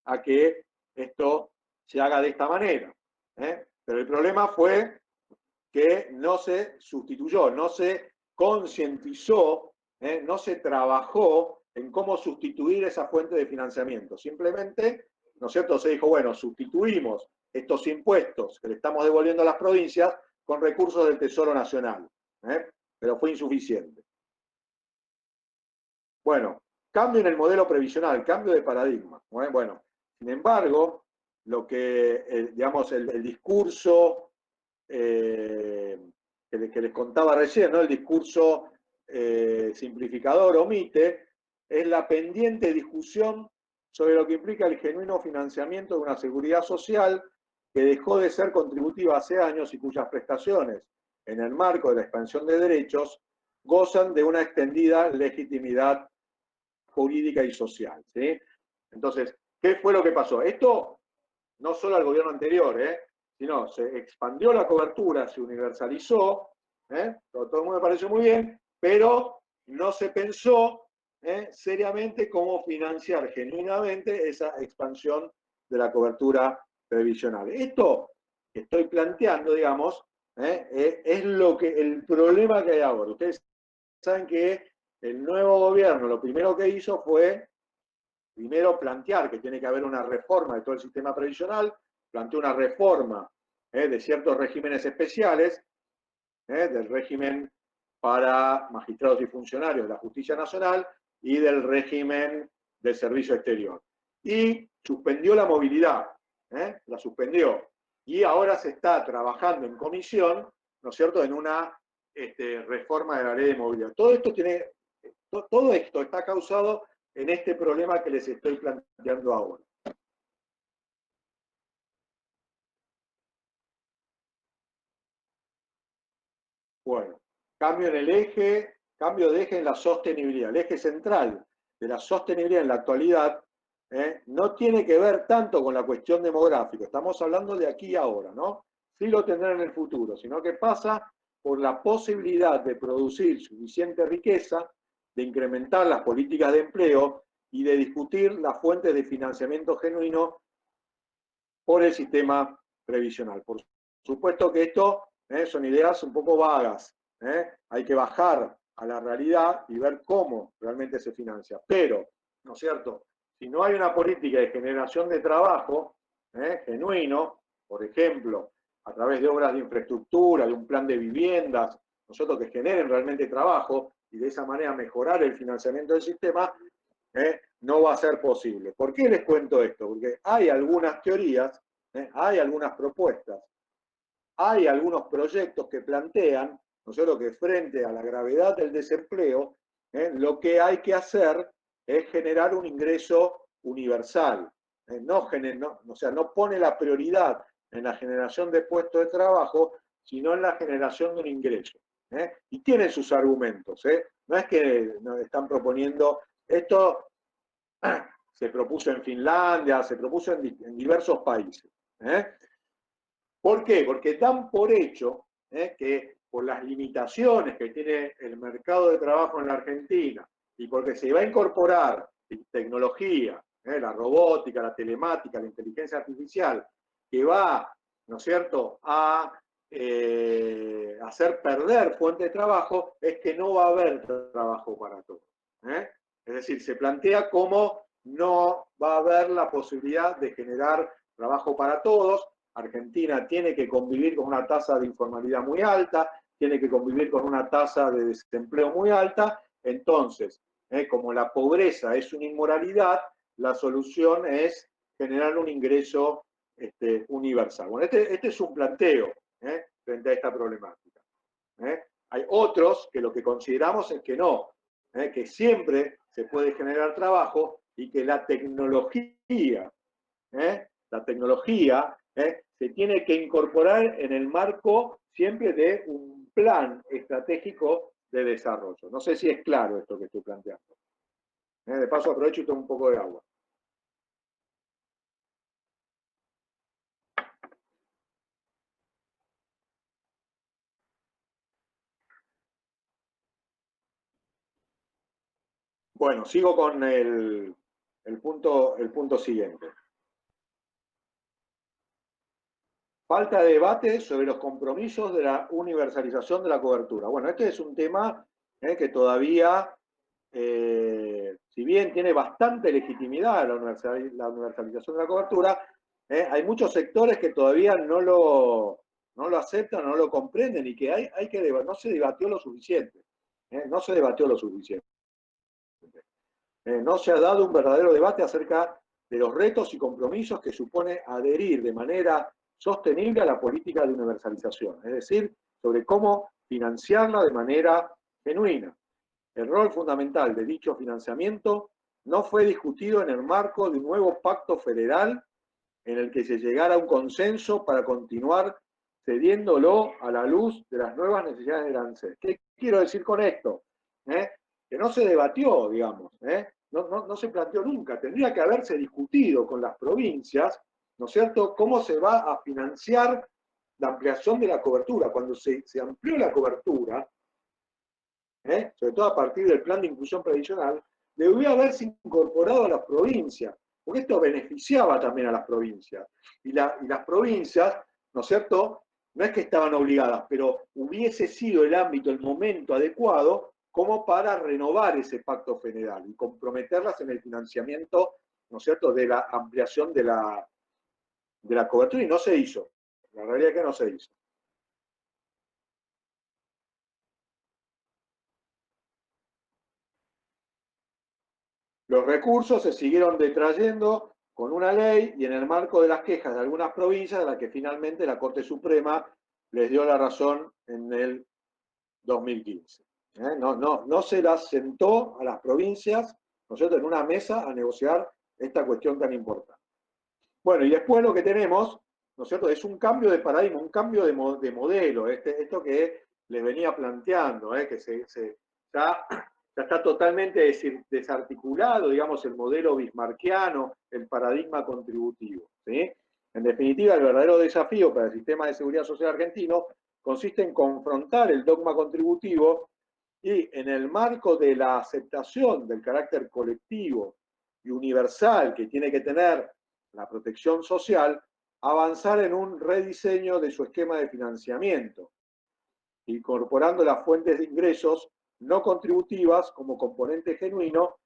a que esto se haga de esta manera. Pero el problema fue que no se sustituyó, no se concientizó, no se trabajó en cómo sustituir esa fuente de financiamiento. Simplemente, ¿no es cierto?, se dijo, bueno, sustituimos estos impuestos que le estamos devolviendo a las provincias con recursos del Tesoro Nacional. Pero fue insuficiente. Bueno, cambio en el modelo previsional, cambio de paradigma. Bueno, sin embargo, lo que, digamos, el discurso que les contaba recién, ¿no? El discurso simplificador omite, es la pendiente discusión sobre lo que implica el genuino financiamiento de una seguridad social que dejó de ser contributiva hace años y cuyas prestaciones, en el marco de la expansión de derechos, gozan de una extendida legitimidad jurídica y social, ¿sí? Entonces, ¿qué fue lo que pasó? Esto no solo al gobierno anterior, sino se expandió la cobertura, se universalizó, todo el mundo me pareció muy bien, pero no se pensó seriamente cómo financiar genuinamente esa expansión de la cobertura previsional. Esto que estoy planteando, digamos, es el problema que hay ahora. Ustedes saben que el nuevo gobierno lo primero que hizo fue primero plantear que tiene que haber una reforma de todo el sistema previsional, planteó una reforma de ciertos regímenes especiales, del régimen para magistrados y funcionarios de la Justicia Nacional y del régimen del Servicio Exterior. Y suspendió la movilidad, la suspendió. Y ahora se está trabajando en comisión, ¿no es cierto?, en una reforma de la ley de movilidad. Todo esto está causado en este problema que les estoy planteando ahora. Bueno, cambio de eje en la sostenibilidad. El eje central de la sostenibilidad en la actualidad no tiene que ver tanto con la cuestión demográfica, estamos hablando de aquí y ahora, ¿no? Sí lo tendrá en el futuro, sino que pasa por la posibilidad de producir suficiente riqueza, de incrementar las políticas de empleo y de discutir las fuentes de financiamiento genuino por el sistema previsional. Por supuesto que esto son ideas un poco vagas, hay que bajar a la realidad y ver cómo realmente se financia. Pero, ¿no es cierto?, si no hay una política de generación de trabajo genuino, por ejemplo, a través de obras de infraestructura, de un plan de viviendas, nosotros que generen realmente trabajo y de esa manera mejorar el financiamiento del sistema, no va a ser posible. ¿Por qué les cuento esto? Porque hay algunas teorías, hay algunas propuestas, hay algunos proyectos que plantean, ¿no es cierto?, que frente a la gravedad del desempleo, lo que hay que hacer es generar un ingreso universal. O sea, no pone la prioridad en la generación de puestos de trabajo, sino en la generación de un ingreso. Y tienen sus argumentos. No es que nos están proponiendo esto. Se propuso en Finlandia, se propuso en diversos países. ¿Por qué? Porque dan por hecho que por las limitaciones que tiene el mercado de trabajo en la Argentina y porque se va a incorporar tecnología, la robótica, la telemática, la inteligencia artificial, que va, ¿no es cierto?, a hacer perder fuente de trabajo, es que no va a haber trabajo para todos. Es decir, se plantea como no va a haber la posibilidad de generar trabajo para todos. Argentina tiene que convivir con una tasa de informalidad muy alta, tiene que convivir con una tasa de desempleo muy alta. Entonces, como la pobreza es una inmoralidad, la solución es generar un ingreso universal. Bueno, este es un planteo frente a esta problemática. Hay otros que lo que consideramos es que no, que siempre se puede generar trabajo y que la tecnología se tiene que incorporar en el marco siempre de un plan estratégico de desarrollo. No sé si es claro esto que estoy planteando. De paso aprovecho y tomo un poco de agua. Bueno, sigo con el punto siguiente. Falta de debate sobre los compromisos de la universalización de la cobertura. Bueno, este es un tema que todavía, si bien tiene bastante legitimidad la universalización de la cobertura, hay muchos sectores que todavía no lo aceptan, no lo comprenden y que no se debatió lo suficiente. No se debatió lo suficiente. No se ha dado un verdadero debate acerca de los retos y compromisos que supone adherir de manera sostenible a la política de universalización, es decir, sobre cómo financiarla de manera genuina. El rol fundamental de dicho financiamiento no fue discutido en el marco de un nuevo pacto federal en el que se llegara a un consenso para continuar cediéndolo a la luz de las nuevas necesidades del ANSES. ¿Qué quiero decir con esto? Que no se debatió, digamos, no se planteó nunca. Tendría que haberse discutido con las provincias, ¿no es cierto?, cómo se va a financiar la ampliación de la cobertura. Cuando se amplió la cobertura, sobre todo a partir del plan de inclusión previsional, debió haberse incorporado a las provincias, porque esto beneficiaba también a las provincias. Y las provincias, ¿no es cierto?, no es que estaban obligadas, pero hubiese sido el ámbito, el momento adecuado como para renovar ese pacto federal y comprometerlas en el financiamiento, ¿no es cierto?, de la ampliación de la cobertura, y no se hizo. La realidad es que no se hizo. Los recursos se siguieron detrayendo con una ley y en el marco de las quejas de algunas provincias, a las que finalmente la Corte Suprema les dio la razón en el 2015. No se las sentó a las provincias, ¿no es cierto?, en una mesa a negociar esta cuestión tan importante. Bueno, y después lo que tenemos, ¿no es cierto?, es un cambio de paradigma, un cambio de modelo, esto que les venía planteando, que ya está totalmente desarticulado, digamos, el modelo bismarckiano, el paradigma contributivo, ¿sí? En definitiva, el verdadero desafío para el sistema de seguridad social argentino consiste en confrontar el dogma contributivo y, en el marco de la aceptación del carácter colectivo y universal que tiene que tener la protección social, avanzar en un rediseño de su esquema de financiamiento, incorporando las fuentes de ingresos no contributivas como componente genuino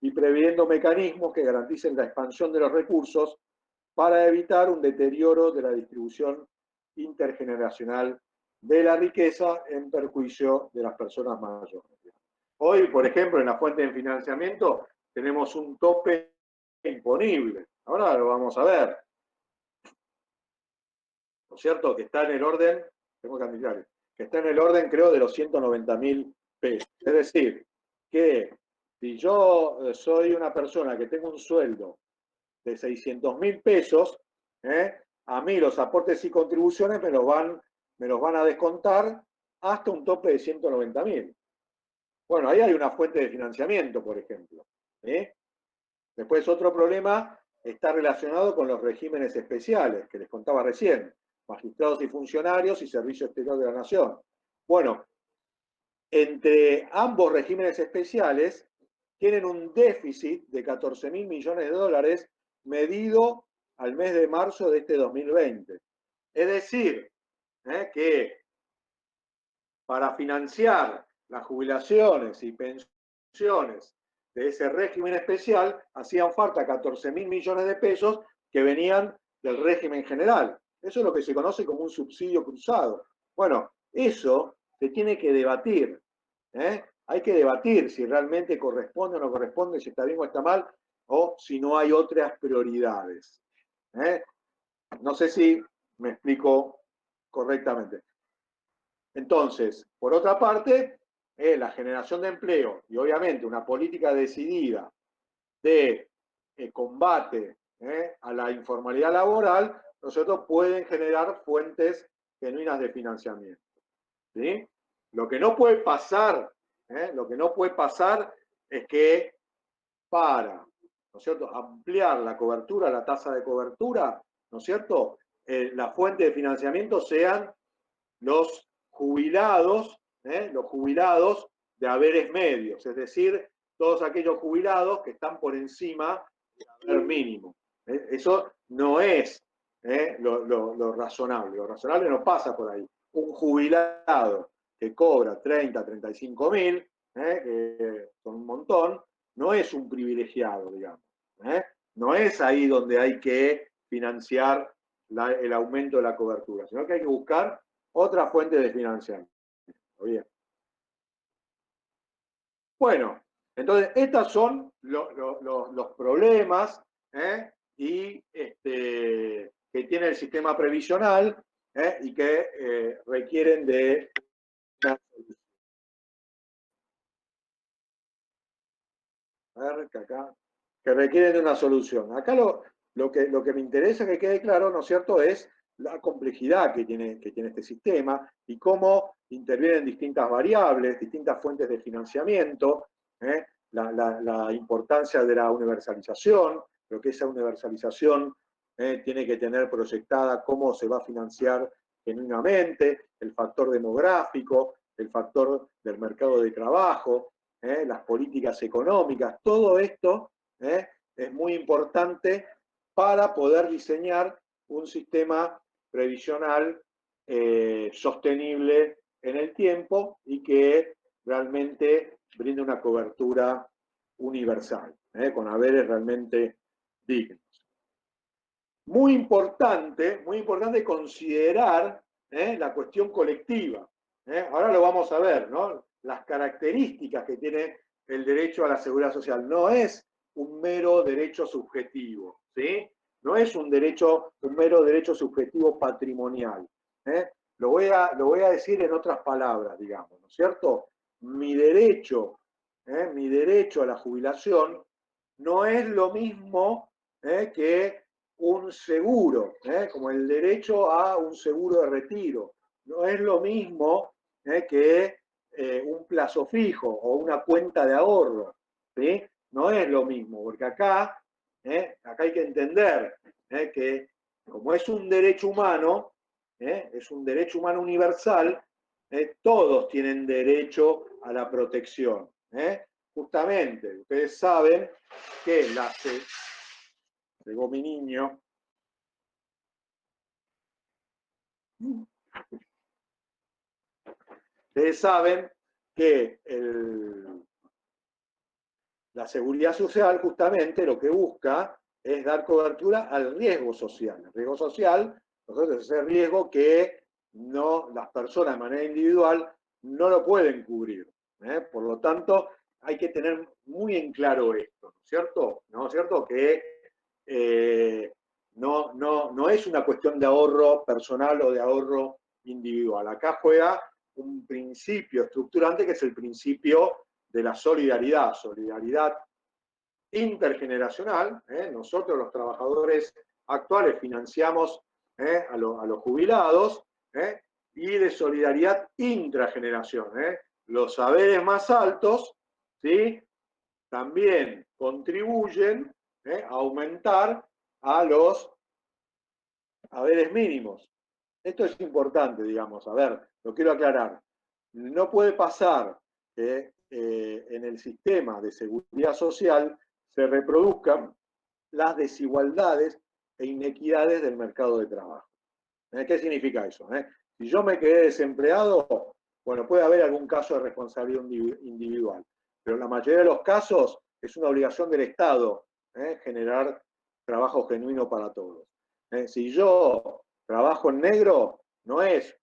y previendo mecanismos que garanticen la expansión de los recursos para evitar un deterioro de la distribución intergeneracional de la riqueza en perjuicio de las personas mayores. Hoy, por ejemplo, en la fuente de financiamiento tenemos un tope imponible. Ahora lo vamos a ver. ¿No es cierto? Que está en el orden, tengo que admitir, que está en el orden, creo, de los 190.000 pesos. Es decir, que si yo soy una persona que tengo un sueldo de 600.000 pesos, a mí los aportes y contribuciones me los van a descontar hasta un tope de 190.000. Bueno, ahí hay una fuente de financiamiento, por ejemplo. Después, otro problema está relacionado con los regímenes especiales, que les contaba recién, magistrados y funcionarios y Servicio Exterior de la Nación. Bueno, entre ambos regímenes especiales tienen un déficit de 14.000 millones de dólares medido al mes de marzo de este 2020. Es decir, que para financiar las jubilaciones y pensiones de ese régimen especial hacían falta 14.000 millones de pesos que venían del régimen general. Eso es lo que se conoce como un subsidio cruzado. Bueno, eso se tiene que debatir. Hay que debatir si realmente corresponde o no corresponde, si está bien o está mal, o si no hay otras prioridades. No sé si me explico correctamente. Entonces, por otra parte, la generación de empleo y obviamente una política decidida de combate a la informalidad laboral, nosotros pueden generar fuentes genuinas de financiamiento. ¿Sí? Lo que no puede pasar, es que para, ¿no es cierto?, ampliar la cobertura, la tasa de cobertura, ¿no es cierto?, la fuente de financiamiento sean los jubilados de haberes medios, es decir, todos aquellos jubilados que están por encima del haber mínimo. Eso no es lo razonable. Lo razonable no pasa por ahí. Un jubilado que cobra 30, 35.000, que son un montón, no es un privilegiado, digamos. No es ahí donde hay que financiar el aumento de la cobertura, sino que hay que buscar otra fuente de financiamiento. Bien. Bueno, entonces estos son los problemas y que tiene el sistema previsional y que requieren de una solución. A ver, que requieren de una solución. Acá lo que me interesa que quede claro, ¿no es cierto?, es la complejidad que tiene este sistema y cómo intervienen distintas variables, distintas fuentes de financiamiento, la importancia de la universalización, lo que esa universalización tiene que tener proyectada cómo se va a financiar genuinamente, el factor demográfico, el factor del mercado de trabajo, las políticas económicas, todo esto es muy importante para poder diseñar un sistema previsional sostenible en el tiempo y que realmente brinde una cobertura universal, con haberes realmente dignos. Muy importante considerar la cuestión colectiva. Ahora lo vamos a ver, ¿no? Las características que tiene el derecho a la seguridad social. No es un mero derecho subjetivo, ¿sí? No es un mero derecho subjetivo patrimonial. Lo voy a decir en otras palabras, digamos, ¿no es cierto? Mi derecho a la jubilación no es lo mismo que un seguro, como el derecho a un seguro de retiro. No es lo mismo que un plazo fijo o una cuenta de ahorro, ¿sí? No es lo mismo, porque acá hay que entender que como es un derecho humano universal, todos tienen derecho a la protección. Justamente, ustedes saben que llegó mi niño. Ustedes saben que la seguridad social justamente lo que busca es dar cobertura al riesgo social. El riesgo social, nosotros, es ese riesgo que las personas de manera individual no lo pueden cubrir. Por lo tanto, hay que tener muy en claro esto, ¿no es cierto? ¿No es cierto? Que no es una cuestión de ahorro personal o de ahorro individual. Acá juega un principio estructurante que es el principio de la solidaridad intergeneracional. Nosotros los trabajadores actuales financiamos a los jubilados, y de solidaridad intrageneración. Los saberes más altos, ¿sí?, también contribuyen a aumentar a los haberes mínimos. Esto es importante, digamos, a ver, lo quiero aclarar. No puede pasar que en el sistema de seguridad social se reproduzcan las desigualdades e inequidades del mercado de trabajo. ¿Qué significa eso? Si yo me quedé desempleado, bueno, puede haber algún caso de responsabilidad individual, pero en la mayoría de los casos es una obligación del Estado generar trabajo genuino para todos. Si yo trabajo en negro, no es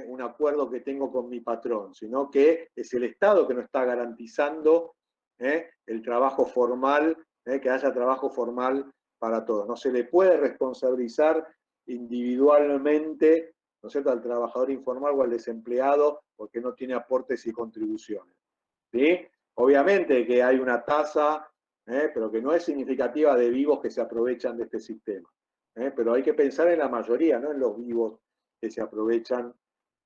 un acuerdo que tengo con mi patrón, sino que es el Estado que no está garantizando el trabajo formal, que haya trabajo formal para todos. No se le puede responsabilizar individualmente, ¿no es cierto?, al trabajador informal o al desempleado porque no tiene aportes y contribuciones. ¿Sí? Obviamente que hay una tasa, pero que no es significativa, de vivos que se aprovechan de este sistema. Pero hay que pensar en la mayoría, no en los vivos que se aprovechan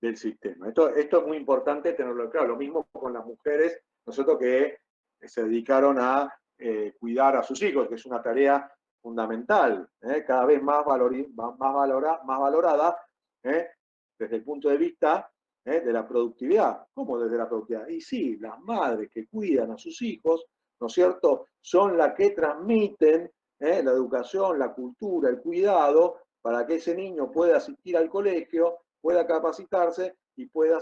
del sistema. Esto es muy importante tenerlo claro. Lo mismo con las mujeres, nosotros que se dedicaron a cuidar a sus hijos, que es una tarea fundamental, cada vez más valorada desde el punto de vista de la productividad. ¿Cómo desde la productividad? Y sí, las madres que cuidan a sus hijos, ¿no es cierto?, son las que transmiten la educación, la cultura, el cuidado, para que ese niño pueda asistir al colegio, pueda capacitarse y pueda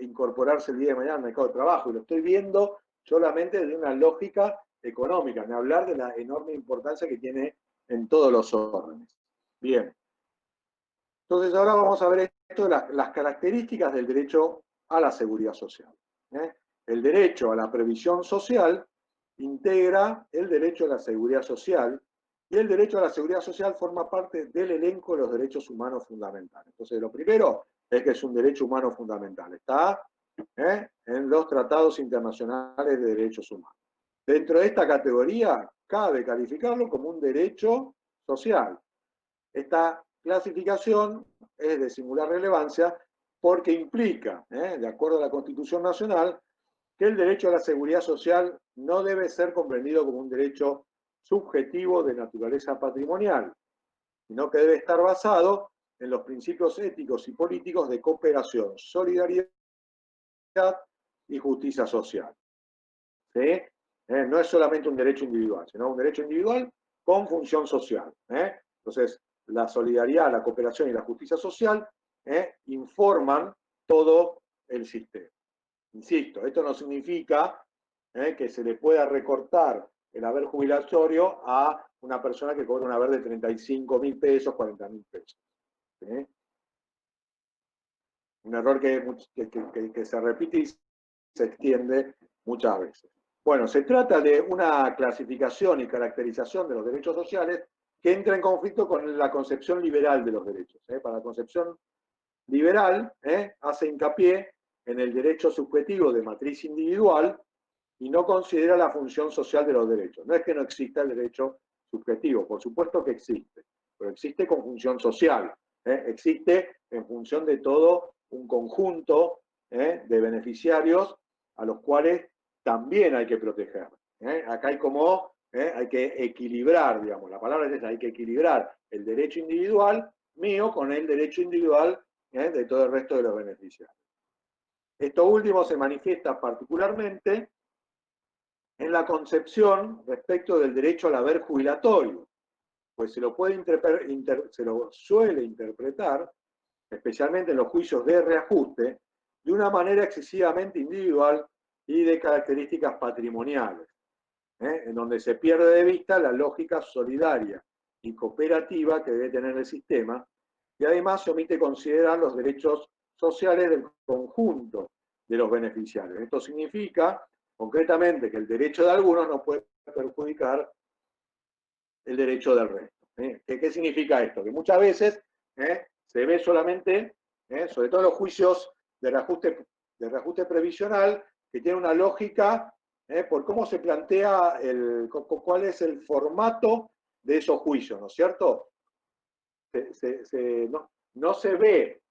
incorporarse el día de mañana al mercado de trabajo. Y lo estoy viendo solamente desde una lógica económica, ni hablar de la enorme importancia que tiene en todos los órdenes. Bien. Entonces ahora vamos a ver esto de las características del derecho a la seguridad social. El derecho a la previsión social integra el derecho a la seguridad social y el derecho a la seguridad social forma parte del elenco de los derechos humanos fundamentales. Entonces, lo primero es que es un derecho humano fundamental. Está en los tratados internacionales de derechos humanos. Dentro de esta categoría, cabe calificarlo como un derecho social. Esta clasificación es de singular relevancia porque implica, de acuerdo a la Constitución Nacional, que el derecho a la seguridad social no debe ser comprendido como un derecho subjetivo de naturaleza patrimonial, sino que debe estar basado en los principios éticos y políticos de cooperación, solidaridad y justicia social. ¿Sí? No es solamente un derecho individual, sino un derecho individual con función social. Entonces, la solidaridad, la cooperación y la justicia social informan todo el sistema. Insisto, esto no significa que se le pueda recortar el haber jubilatorio a una persona que cobra un haber de 35.000 pesos, 40.000 pesos. ¿Sí? Un error que se repite y se extiende muchas veces. Bueno, se trata de una clasificación y caracterización de los derechos sociales que entra en conflicto con la concepción liberal de los derechos. Para la concepción liberal hace hincapié en el derecho subjetivo de matriz individual y no considera la función social de los derechos. No es que no exista el derecho subjetivo, por supuesto que existe, pero existe con función social, existe en función de todo un conjunto de beneficiarios a los cuales también hay que proteger. Acá hay hay que equilibrar, digamos, la palabra es esa, hay que equilibrar el derecho individual mío con el derecho individual de todo el resto de los beneficiarios. Esto último se manifiesta particularmente en la concepción respecto del derecho al haber jubilatorio, pues se lo suele interpretar, especialmente en los juicios de reajuste, de una manera excesivamente individual y de características patrimoniales, en donde se pierde de vista la lógica solidaria y cooperativa que debe tener el sistema, y además se omite considerar los derechos sociales del conjunto de los beneficiarios. Esto significa, concretamente, que el derecho de algunos no puede perjudicar el derecho del resto. ¿Qué significa esto? Que muchas veces se ve solamente, sobre todo en los juicios de reajuste previsional, que tiene una lógica por cómo se plantea cuál es el formato de esos juicios, ¿no es cierto? No se ve,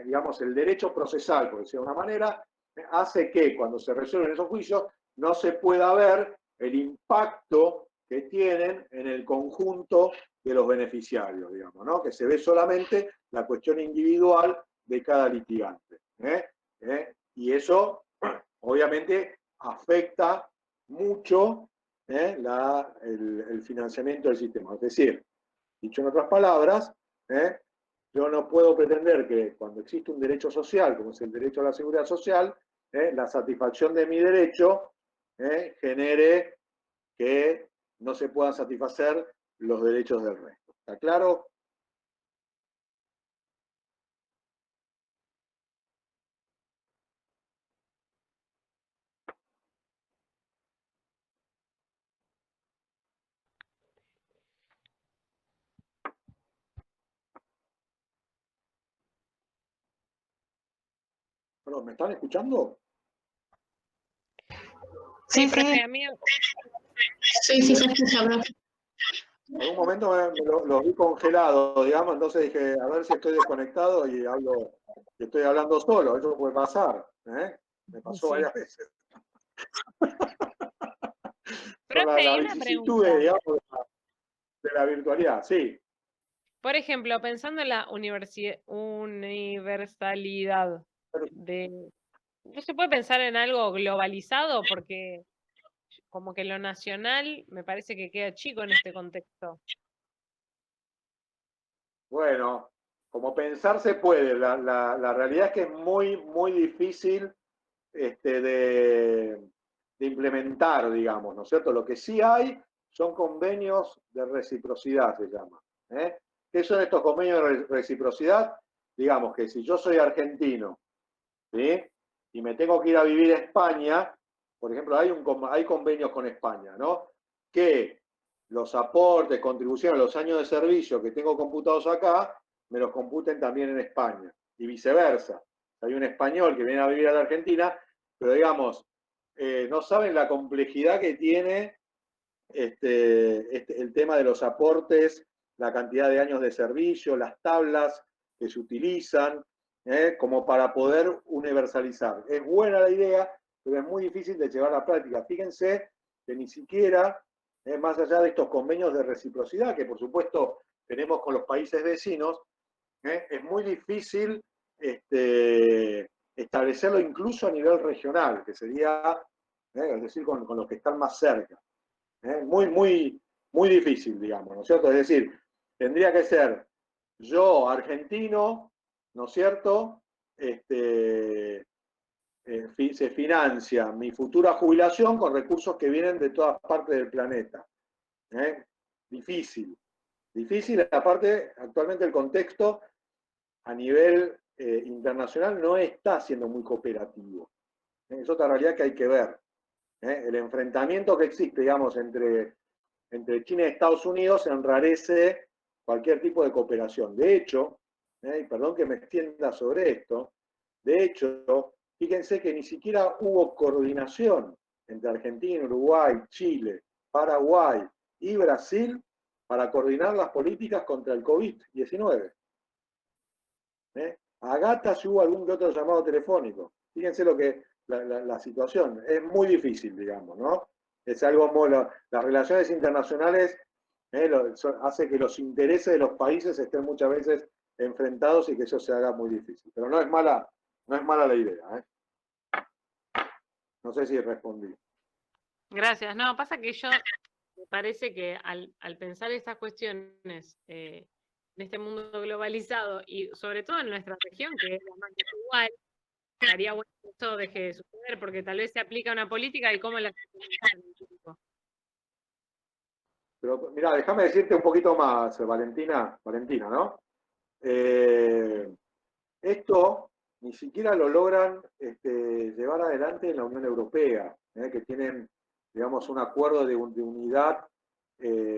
digamos, el derecho procesal, por decirlo de una manera, hace que cuando se resuelven esos juicios no se pueda ver el impacto que tienen en el conjunto de los beneficiarios, digamos, ¿no? Que se ve solamente la cuestión individual de cada litigante. Y eso, obviamente, afecta mucho el financiamiento del sistema. Es decir, dicho en otras palabras, yo no puedo pretender que cuando existe un derecho social, como es el derecho a la seguridad social, la satisfacción de mi derecho genere que no se puedan satisfacer los derechos del resto. ¿Está claro? Perdón, ¿me están escuchando? Sí, Sí, profe, sí, a mí sí, se escucha, profe. En algún momento lo vi congelado, digamos, entonces dije, a ver si estoy desconectado y estoy hablando solo, eso puede pasar, me pasó Sí. varias veces. Son Profe, las hay una vicisitudes, pregunta. digamos, de la virtualidad, sí. Por ejemplo, pensando en la universalidad ¿no se puede pensar en algo globalizado? Porque como que lo nacional me parece que queda chico en este contexto. Bueno, como pensar se puede, la realidad es que es muy difícil de implementar, digamos, ¿no es cierto? Lo que sí hay son convenios de reciprocidad, se llama. ¿Qué son estos convenios de reciprocidad? Digamos que si yo soy argentino, ¿sí? Y me tengo que ir a vivir a España, por ejemplo, hay convenios con España, ¿no? Que los aportes, contribuciones, los años de servicio que tengo computados acá, me los computen también en España. Y viceversa. Hay un español que viene a vivir a la Argentina, pero digamos, no saben la complejidad que tiene el tema de los aportes, la cantidad de años de servicio, las tablas que se utilizan, como para poder universalizar. Es buena la idea, pero es muy difícil de llevar a la práctica. Fíjense que ni siquiera, más allá de estos convenios de reciprocidad, que por supuesto tenemos con los países vecinos, es muy difícil establecerlo incluso a nivel regional, que sería, es decir, con los que están más cerca. Muy difícil, digamos, ¿no es cierto? Es decir, tendría que ser yo, argentino, ¿no es cierto? Se financia mi futura jubilación con recursos que vienen de todas partes del planeta. Difícil. Difícil, aparte, actualmente el contexto a nivel internacional no está siendo muy cooperativo. Es otra realidad que hay que ver. El enfrentamiento que existe, digamos, entre China y Estados Unidos enrarece cualquier tipo de cooperación. De hecho, y perdón que me extienda sobre esto, de hecho, fíjense que ni siquiera hubo coordinación entre Argentina, Uruguay, Chile, Paraguay y Brasil para coordinar las políticas contra el COVID-19. A gatas hubo algún que otro llamado telefónico. Fíjense lo que la situación es muy difícil, digamos, ¿no? Es algo, las relaciones internacionales hace que los intereses de los países estén muchas veces enfrentados y que eso se haga muy difícil. Pero no es mala la idea. No sé si respondí. Gracias. No, pasa que yo me parece que al pensar estas cuestiones en este mundo globalizado y sobre todo en nuestra región, que es la más desigual, estaría bueno que esto deje de suceder, porque tal vez se aplica una política y cómo la en el tiempo. Pero mira, déjame decirte un poquito más, Valentina, ¿no? Esto ni siquiera lo logran llevar adelante en la Unión Europea, que tienen, digamos, un acuerdo de unidad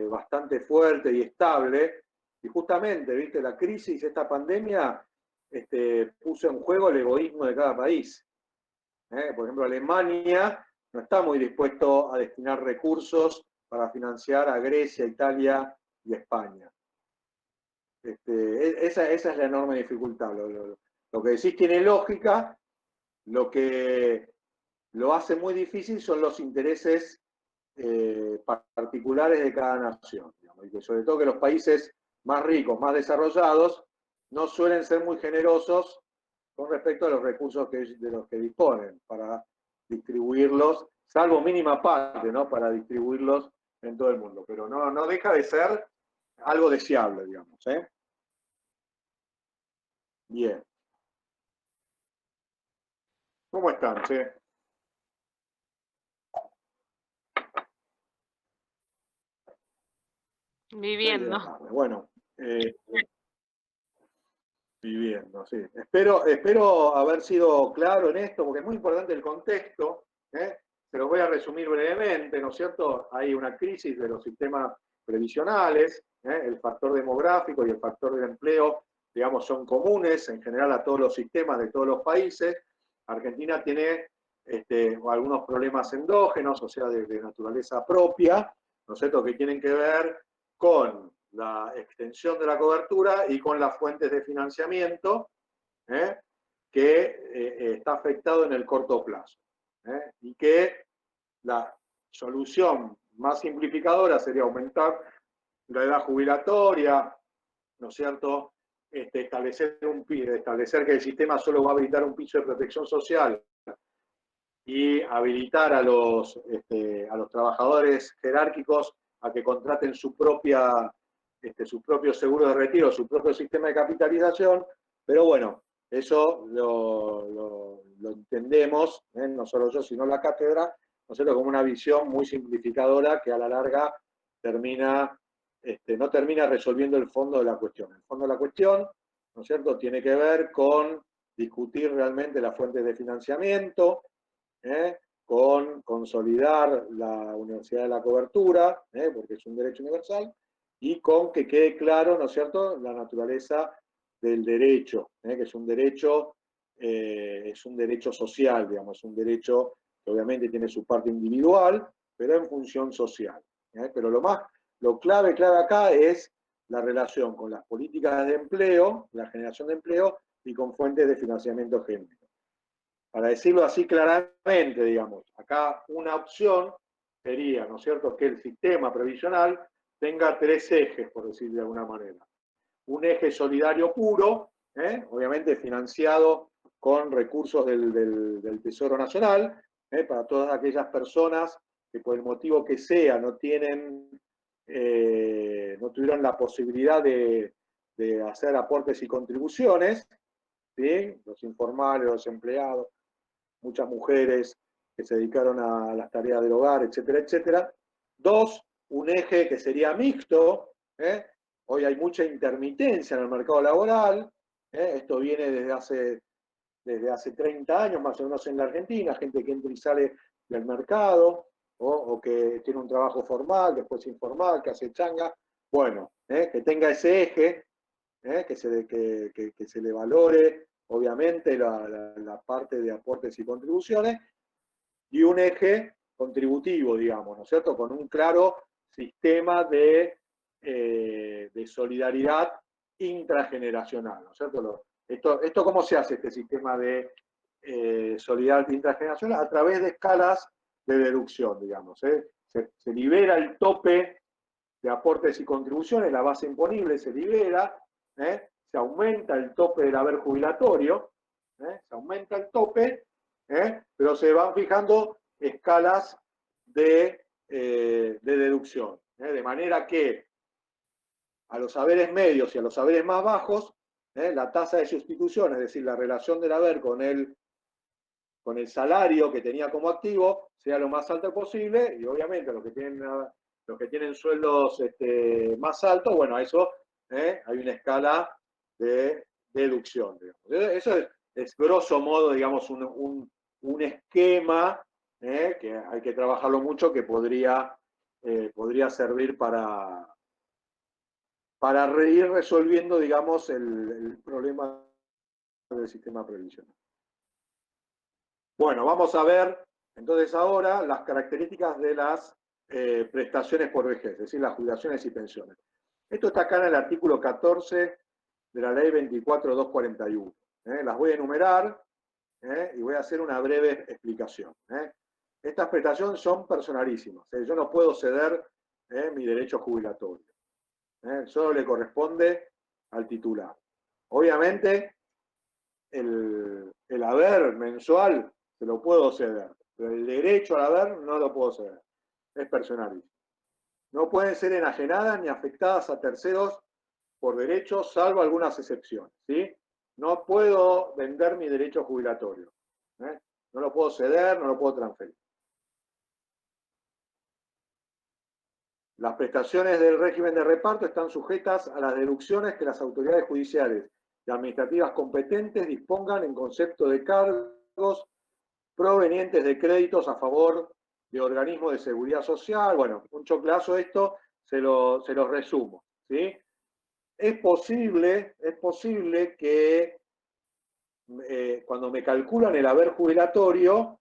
bastante fuerte y estable, y justamente, viste, la crisis, esta pandemia, puso en juego el egoísmo de cada país. Por ejemplo, Alemania no está muy dispuesto a destinar recursos para financiar a Grecia, Italia y España. Esa es la enorme dificultad. Lo que decís tiene lógica, lo que lo hace muy difícil son los intereses particulares de cada nación. Digamos, y que sobre todo que los países más ricos, más desarrollados, no suelen ser muy generosos con respecto a los recursos de los que disponen para distribuirlos, salvo mínima parte, ¿no? Para distribuirlos en todo el mundo. Pero no deja de ser algo deseable, digamos. Bien. ¿Cómo están, che? Viviendo. Bueno, viviendo, sí. Espero haber sido claro en esto, porque es muy importante el contexto. Se los voy a resumir brevemente, ¿no es cierto? Hay una crisis de los sistemas previsionales, el factor demográfico y el factor del empleo, digamos, son comunes en general a todos los sistemas de todos los países. Argentina tiene algunos problemas endógenos, o sea, de naturaleza propia, ¿no es cierto?, que tienen que ver con la extensión de la cobertura y con las fuentes de financiamiento, que está afectado en el corto plazo. Y que la solución más simplificadora sería aumentar la edad jubilatoria, ¿no es cierto?, establecer que el sistema solo va a habilitar un piso de protección social y habilitar a los trabajadores jerárquicos a que contraten su propio seguro de retiro, su propio sistema de capitalización, pero bueno, eso lo entendemos, no solo yo, sino la cátedra, ¿no es cierto?, como una visión muy simplificadora que a la larga no termina resolviendo el fondo de la cuestión. El fondo de la cuestión, ¿no es cierto?, tiene que ver con discutir realmente las fuentes de financiamiento, con consolidar la universalidad de la cobertura, porque es un derecho universal, y con que quede claro, ¿no es cierto?, la naturaleza del derecho, que es un derecho social, digamos, es un derecho que obviamente tiene su parte individual, pero en función social. Pero lo clave acá es la relación con las políticas de empleo, la generación de empleo, y con fuentes de financiamiento género. Para decirlo así claramente, digamos, acá una opción sería, ¿no es cierto?, que el sistema previsional tenga 3 ejes, por decirlo de alguna manera. Un eje solidario puro, obviamente financiado con recursos del Tesoro Nacional, para todas aquellas personas que por el motivo que sea no tuvieron la posibilidad de hacer aportes y contribuciones, ¿sí?, los informales, los empleados, muchas mujeres que se dedicaron a las tareas del hogar, etcétera, etcétera. 2, un eje que sería mixto. Hoy hay mucha intermitencia en el mercado laboral. Esto viene desde hace 30 años, más o menos en la Argentina, gente que entra y sale del mercado, o que tiene un trabajo formal, después informal, que hace changa. Bueno, que tenga ese eje, que se le valore, obviamente, la parte de aportes y contribuciones, y un eje contributivo, digamos, ¿no es cierto?, con un claro sistema de solidaridad intrageneracional, ¿no es cierto? ¿Esto cómo se hace, este sistema de solidaridad intrageneracional? A través de escalas de deducción, digamos. Se libera el tope de aportes y contribuciones, la base imponible se libera, se aumenta el tope del haber jubilatorio, se aumenta el tope, pero se van fijando escalas de deducción, de manera que a los haberes medios y a los haberes más bajos, la tasa de sustitución, es decir, la relación del haber con el salario que tenía como activo, sea lo más alto posible, y obviamente los que tienen sueldos más altos, bueno, a eso hay una escala de deducción. Digamos. Eso es grosso modo, digamos, un esquema que hay que trabajarlo mucho, que podría servir para ir resolviendo, digamos, el problema del sistema previsional. Bueno, vamos a ver entonces ahora las características de las prestaciones por vejez, es decir, las jubilaciones y pensiones. Esto está acá en el artículo 14 de la ley 24.241. Las voy a enumerar y voy a hacer una breve explicación. Estas prestaciones son personalísimas. Yo no puedo ceder mi derecho jubilatorio. Solo le corresponde al titular. Obviamente, el haber mensual se lo puedo ceder, pero el derecho al haber no lo puedo ceder. Es personalísimo. No pueden ser enajenadas ni afectadas a terceros por derechos, salvo algunas excepciones. ¿Sí? No puedo vender mi derecho jubilatorio. No lo puedo ceder, no lo puedo transferir. Las prestaciones del régimen de reparto están sujetas a las deducciones que las autoridades judiciales y administrativas competentes dispongan en concepto de cargos provenientes de créditos a favor de organismos de seguridad social. Bueno, un choclazo esto, se lo resumo. ¿Sí? Es posible que cuando me calculan el haber jubilatorio,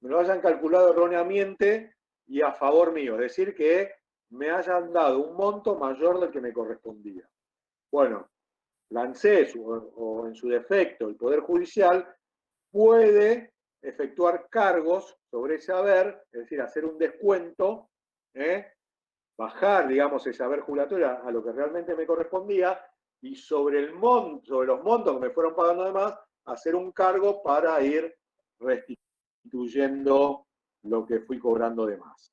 me lo hayan calculado erróneamente y a favor mío, es decir, que me hayan dado un monto mayor del que me correspondía. Bueno, la ANSES o en su defecto el Poder Judicial puede efectuar cargos sobre ese haber, es decir, hacer un descuento, bajar, digamos, ese haber jubilatorio a lo que realmente me correspondía, y sobre los montos que me fueron pagando además, hacer un cargo para ir restituyendo lo que fui cobrando de más.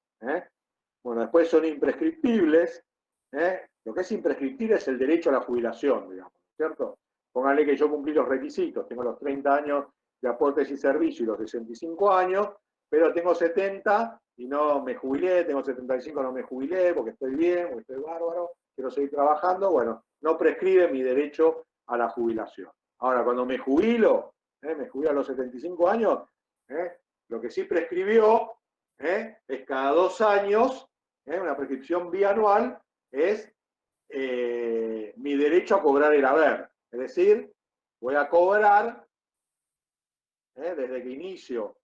Bueno, después son imprescriptibles. Lo que es imprescriptible es el derecho a la jubilación, digamos, ¿cierto? Pónganle que yo cumplí los requisitos, tengo los 30 años de aportes y servicios y los 65 años, pero tengo 70 y no me jubilé, tengo 75 no me jubilé porque estoy bien, porque estoy bárbaro, quiero seguir trabajando, bueno, no prescribe mi derecho a la jubilación. Ahora, cuando me jubilo a los 75 años, Lo que sí prescribió es cada 2 años, una prescripción bianual, es mi derecho a cobrar el haber. Es decir, voy a cobrar desde que inicio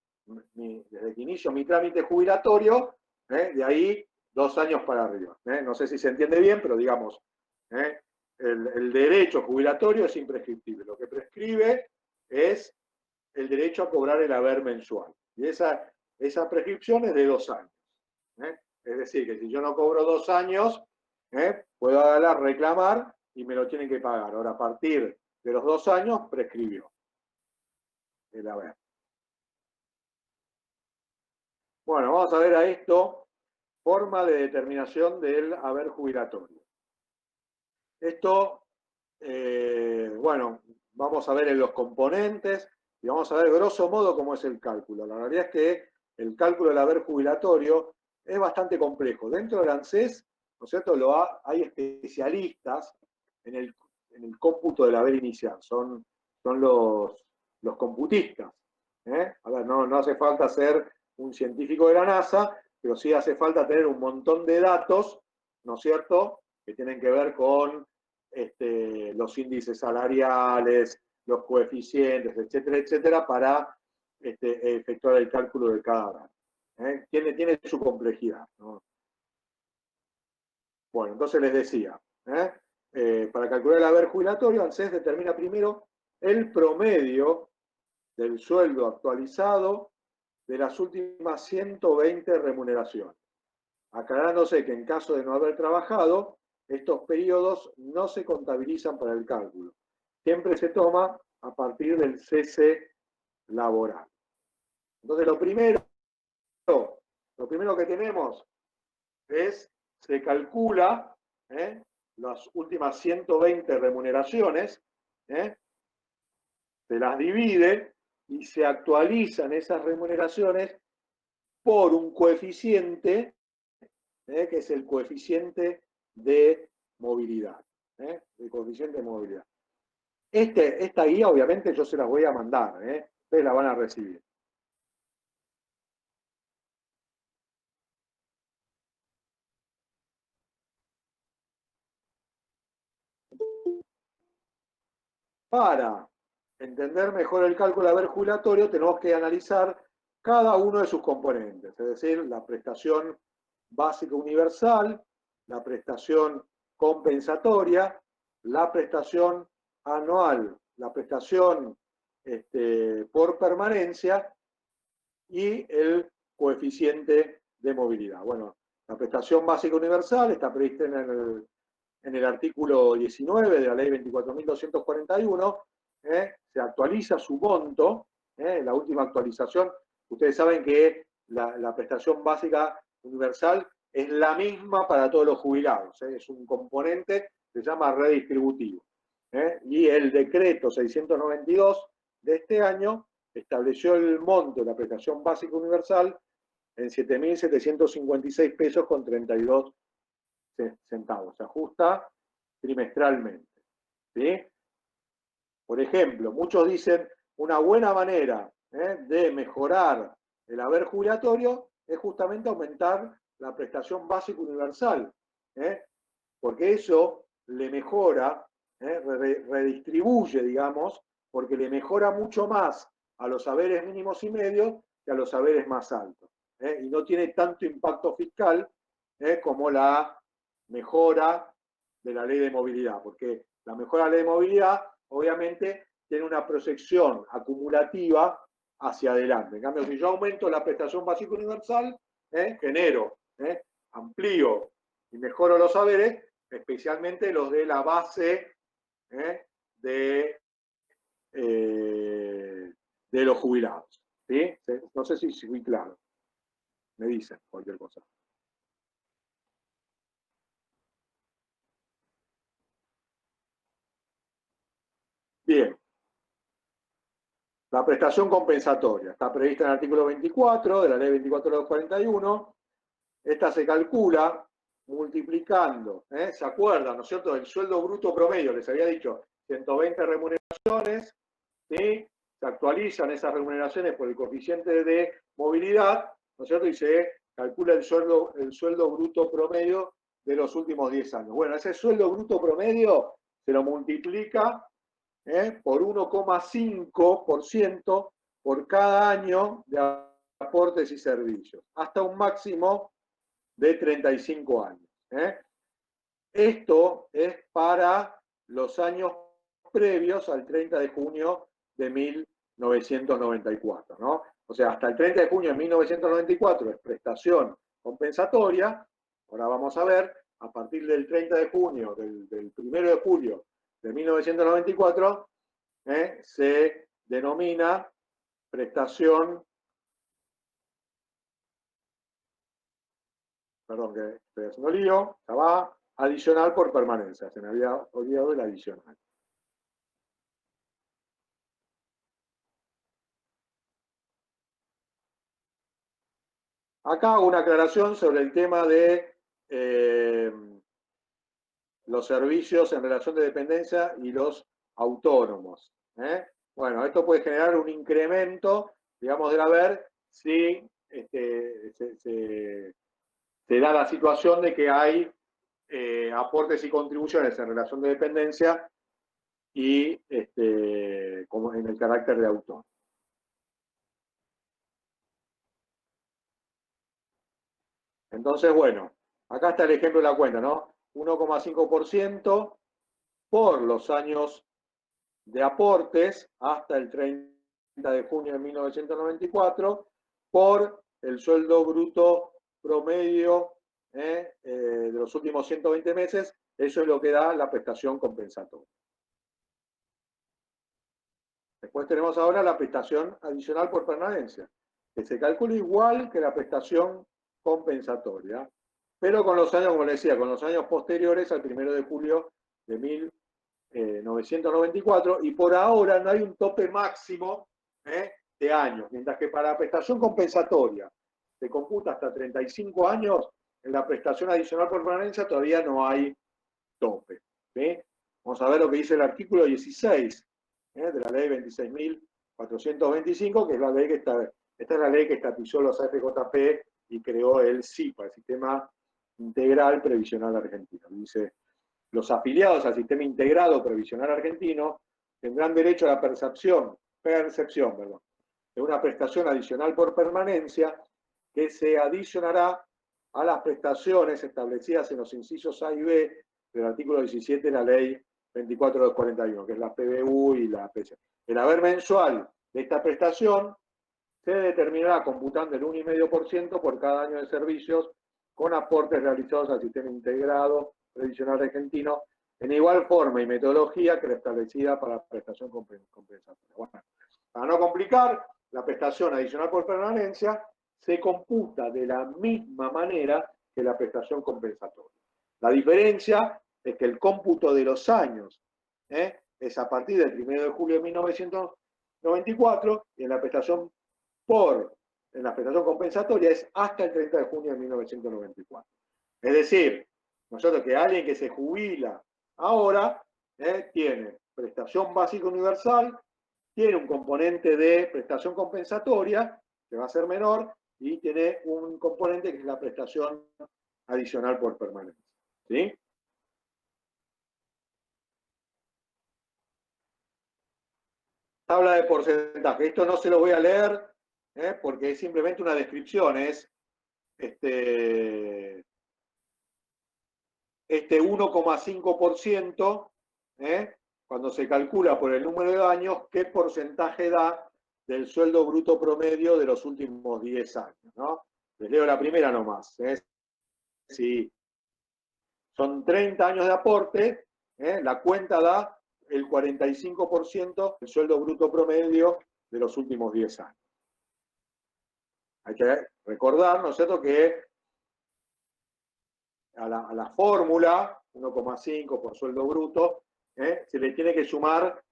mi trámite jubilatorio, de ahí 2 años para arriba. No sé si se entiende bien, pero digamos, el derecho jubilatorio es imprescriptible. Lo que prescribe es el derecho a cobrar el haber mensual. Y esa prescripción es de 2 años. Es decir, que si yo no cobro 2 años, puedo agarrar, reclamar y me lo tienen que pagar. Ahora, a partir de los 2 años, prescribió el haber. Bueno, vamos a ver a esto, forma de determinación del haber jubilatorio. Esto, bueno, vamos a ver en los componentes y vamos a ver grosso modo cómo es el cálculo. La realidad es que el cálculo del haber jubilatorio es bastante complejo. Dentro del ANSES, ¿no es cierto?, hay especialistas en el cómputo del haber inicial. Son los computistas. A ver, no hace falta ser un científico de la NASA, pero sí hace falta tener un montón de datos, ¿no es cierto?, que tienen que ver con los índices salariales, los coeficientes, etcétera, etcétera, para efectuar el cálculo de cada año. Tiene su complejidad, ¿no? Bueno, entonces les decía, para calcular el haber jubilatorio, ANSES determina primero el promedio del sueldo actualizado de las últimas 120 remuneraciones, aclarándose que en caso de no haber trabajado, estos periodos no se contabilizan para el cálculo. Siempre se toma a partir del cese laboral. Entonces, lo primero que tenemos es, se calcula las últimas 120 remuneraciones, se las divide y se actualizan esas remuneraciones por un coeficiente, que es el coeficiente de movilidad. El coeficiente de movilidad. Esta guía, obviamente, yo se las voy a mandar, ustedes la van a recibir. Para entender mejor el cálculo del haber jubilatorio, tenemos que analizar cada uno de sus componentes, es decir, la prestación básica universal, la prestación compensatoria, la prestación anual, la prestación por permanencia y el coeficiente de movilidad. Bueno, la prestación básica universal está prevista en el artículo 19 de la ley 24.241, se actualiza su monto, la última actualización. Ustedes saben que la prestación básica universal es la misma para todos los jubilados, es un componente que se llama redistributivo. Y el decreto 692 de este año estableció el monto de la prestación básica universal en 7.756 pesos con 32 centavos. Se ajusta trimestralmente. ¿Sí? Por ejemplo, muchos dicen una buena manera de mejorar el haber jubilatorio es justamente aumentar la prestación básica universal, porque eso le mejora, redistribuye, digamos, porque le mejora mucho más a los haberes mínimos y medios que a los haberes más altos, y no tiene tanto impacto fiscal como la mejora de la ley de movilidad, porque la mejora de la ley de movilidad obviamente tiene una proyección acumulativa hacia adelante. En cambio, si yo aumento la prestación básica universal, genero, amplío y mejoro los haberes, especialmente los de la base de los jubilados. ¿Sí? No sé si fui claro. Me dicen cualquier cosa. Bien. La prestación compensatoria está prevista en el artículo 24 de la ley 24.241. Esta se calcula multiplicando, ¿se acuerdan, no es cierto?, del sueldo bruto promedio, les había dicho, 120 remuneraciones, ¿sí? Se actualizan esas remuneraciones por el coeficiente de movilidad, ¿no es cierto? Y se calcula el sueldo bruto promedio de los últimos 10 años. Bueno, ese sueldo bruto promedio se lo multiplica por 1,5% por cada año de aportes y servicios, hasta un máximo de 35 años. Esto es para los años previos al 30 de junio de 1994, ¿no? O sea, hasta el 30 de junio de 1994 es prestación compensatoria. Ahora vamos a ver, a partir del 30 de junio, del 1 de julio de 1994, se denomina prestación, perdón que estoy haciendo lío, ya va, adicional por permanencia, se me había olvidado el adicional. Acá hago una aclaración sobre el tema de los servicios en relación de dependencia y los autónomos. Bueno, esto puede generar un incremento, digamos, de ver si se da la situación de que hay aportes y contribuciones en relación de dependencia y como en el carácter de autónomo. Entonces, bueno, acá está el ejemplo de la cuenta, ¿no? 1,5% por los años de aportes hasta el 30 de junio de 1994 por el sueldo bruto promedio de los últimos 120 meses. Eso es lo que da la prestación compensatoria. Después tenemos ahora la prestación adicional por permanencia, que se calcula igual que la prestación compensatoria, pero con los años, como les decía, con los años posteriores al 1 de julio de 1994, y por ahora no hay un tope máximo de años, mientras que para la prestación compensatoria se computa hasta 35 años, en la prestación adicional por permanencia todavía no hay tope. ¿Sí? Vamos a ver lo que dice el artículo 16 de la ley 26.425, que es la ley esta es la ley que estatizó los AFJP y creó el SIPA, el Sistema Integral Previsional Argentino. Dice: los afiliados al Sistema Integrado Previsional Argentino tendrán derecho a la percepción de una prestación adicional por permanencia que se adicionará a las prestaciones establecidas en los incisos A y B del artículo 17 de la ley 24.241, que es la PBU y la PC. El haber mensual de esta prestación se determinará computando el 1,5% por cada año de servicios con aportes realizados al Sistema Integrado Previsional Argentino en igual forma y metodología que la establecida para la prestación compensatoria. Bueno, para no complicar, la prestación adicional por permanencia se computa de la misma manera que la prestación compensatoria. La diferencia es que el cómputo de los años es a partir del 1 de julio de 1994 y en la prestación compensatoria es hasta el 30 de junio de 1994. Es decir, nosotros que alguien que se jubila ahora tiene prestación básica universal, tiene un componente de prestación compensatoria, que va a ser menor, y tiene un componente que es la prestación adicional por permanencia. ¿Sí? Tabla de porcentaje. Esto no se lo voy a leer porque es simplemente una descripción. Es este 1,5%, cuando se calcula por el número de años, ¿qué porcentaje da del sueldo bruto promedio de los últimos 10 años? ¿No? Les leo la primera nomás. Si son 30 años de aporte, la cuenta da el 45% del sueldo bruto promedio de los últimos 10 años. Hay que recordar, ¿no es cierto?, que a la fórmula 1,5 por sueldo bruto se le tiene que sumar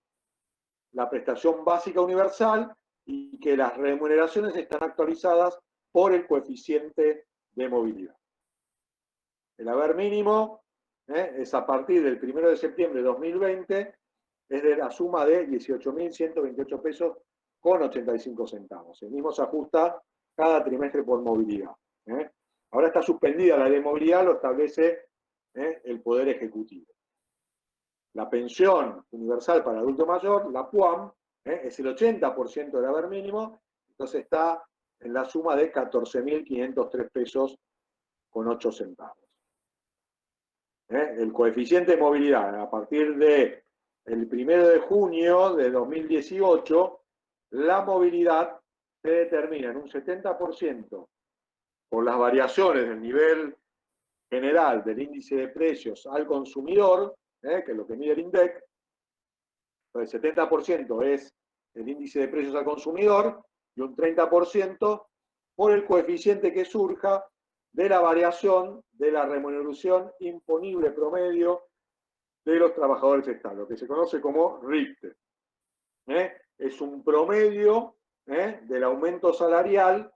la prestación básica universal y que las remuneraciones están actualizadas por el coeficiente de movilidad. El haber mínimo es a partir del 1 de septiembre de 2020, es de la suma de 18.128 pesos con 85 centavos. El mismo se ajusta cada trimestre por movilidad. Ahora está suspendida la ley de movilidad, lo establece el Poder Ejecutivo. La pensión universal para adulto mayor, la PUAM, es el 80% del haber mínimo, entonces está en la suma de 14.503 pesos con 8 centavos. El coeficiente de movilidad, a partir del 1 de junio de 2018, la movilidad se determina en un 70% por las variaciones del nivel general del índice de precios al consumidor, que es lo que mide el INDEC. El 70% es el índice de precios al consumidor y un 30% por el coeficiente que surja de la variación de la remuneración imponible promedio de los trabajadores estatales, lo que se conoce como RIPTE. Es un promedio del aumento salarial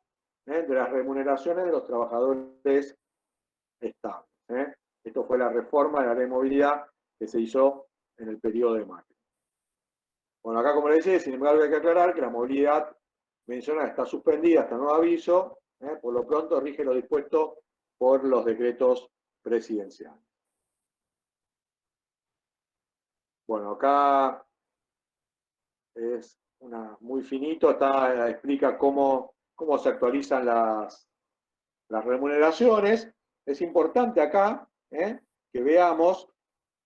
de las remuneraciones de los trabajadores estables. Esto fue la reforma de la ley de movilidad que se hizo en el periodo de Macri. Bueno, acá como les decía, sin embargo hay que aclarar que la movilidad mencionada está suspendida hasta nuevo aviso, por lo pronto rige lo dispuesto por los decretos presidenciales. Bueno, acá es muy finito, explica cómo se actualizan las remuneraciones. Es importante acá que veamos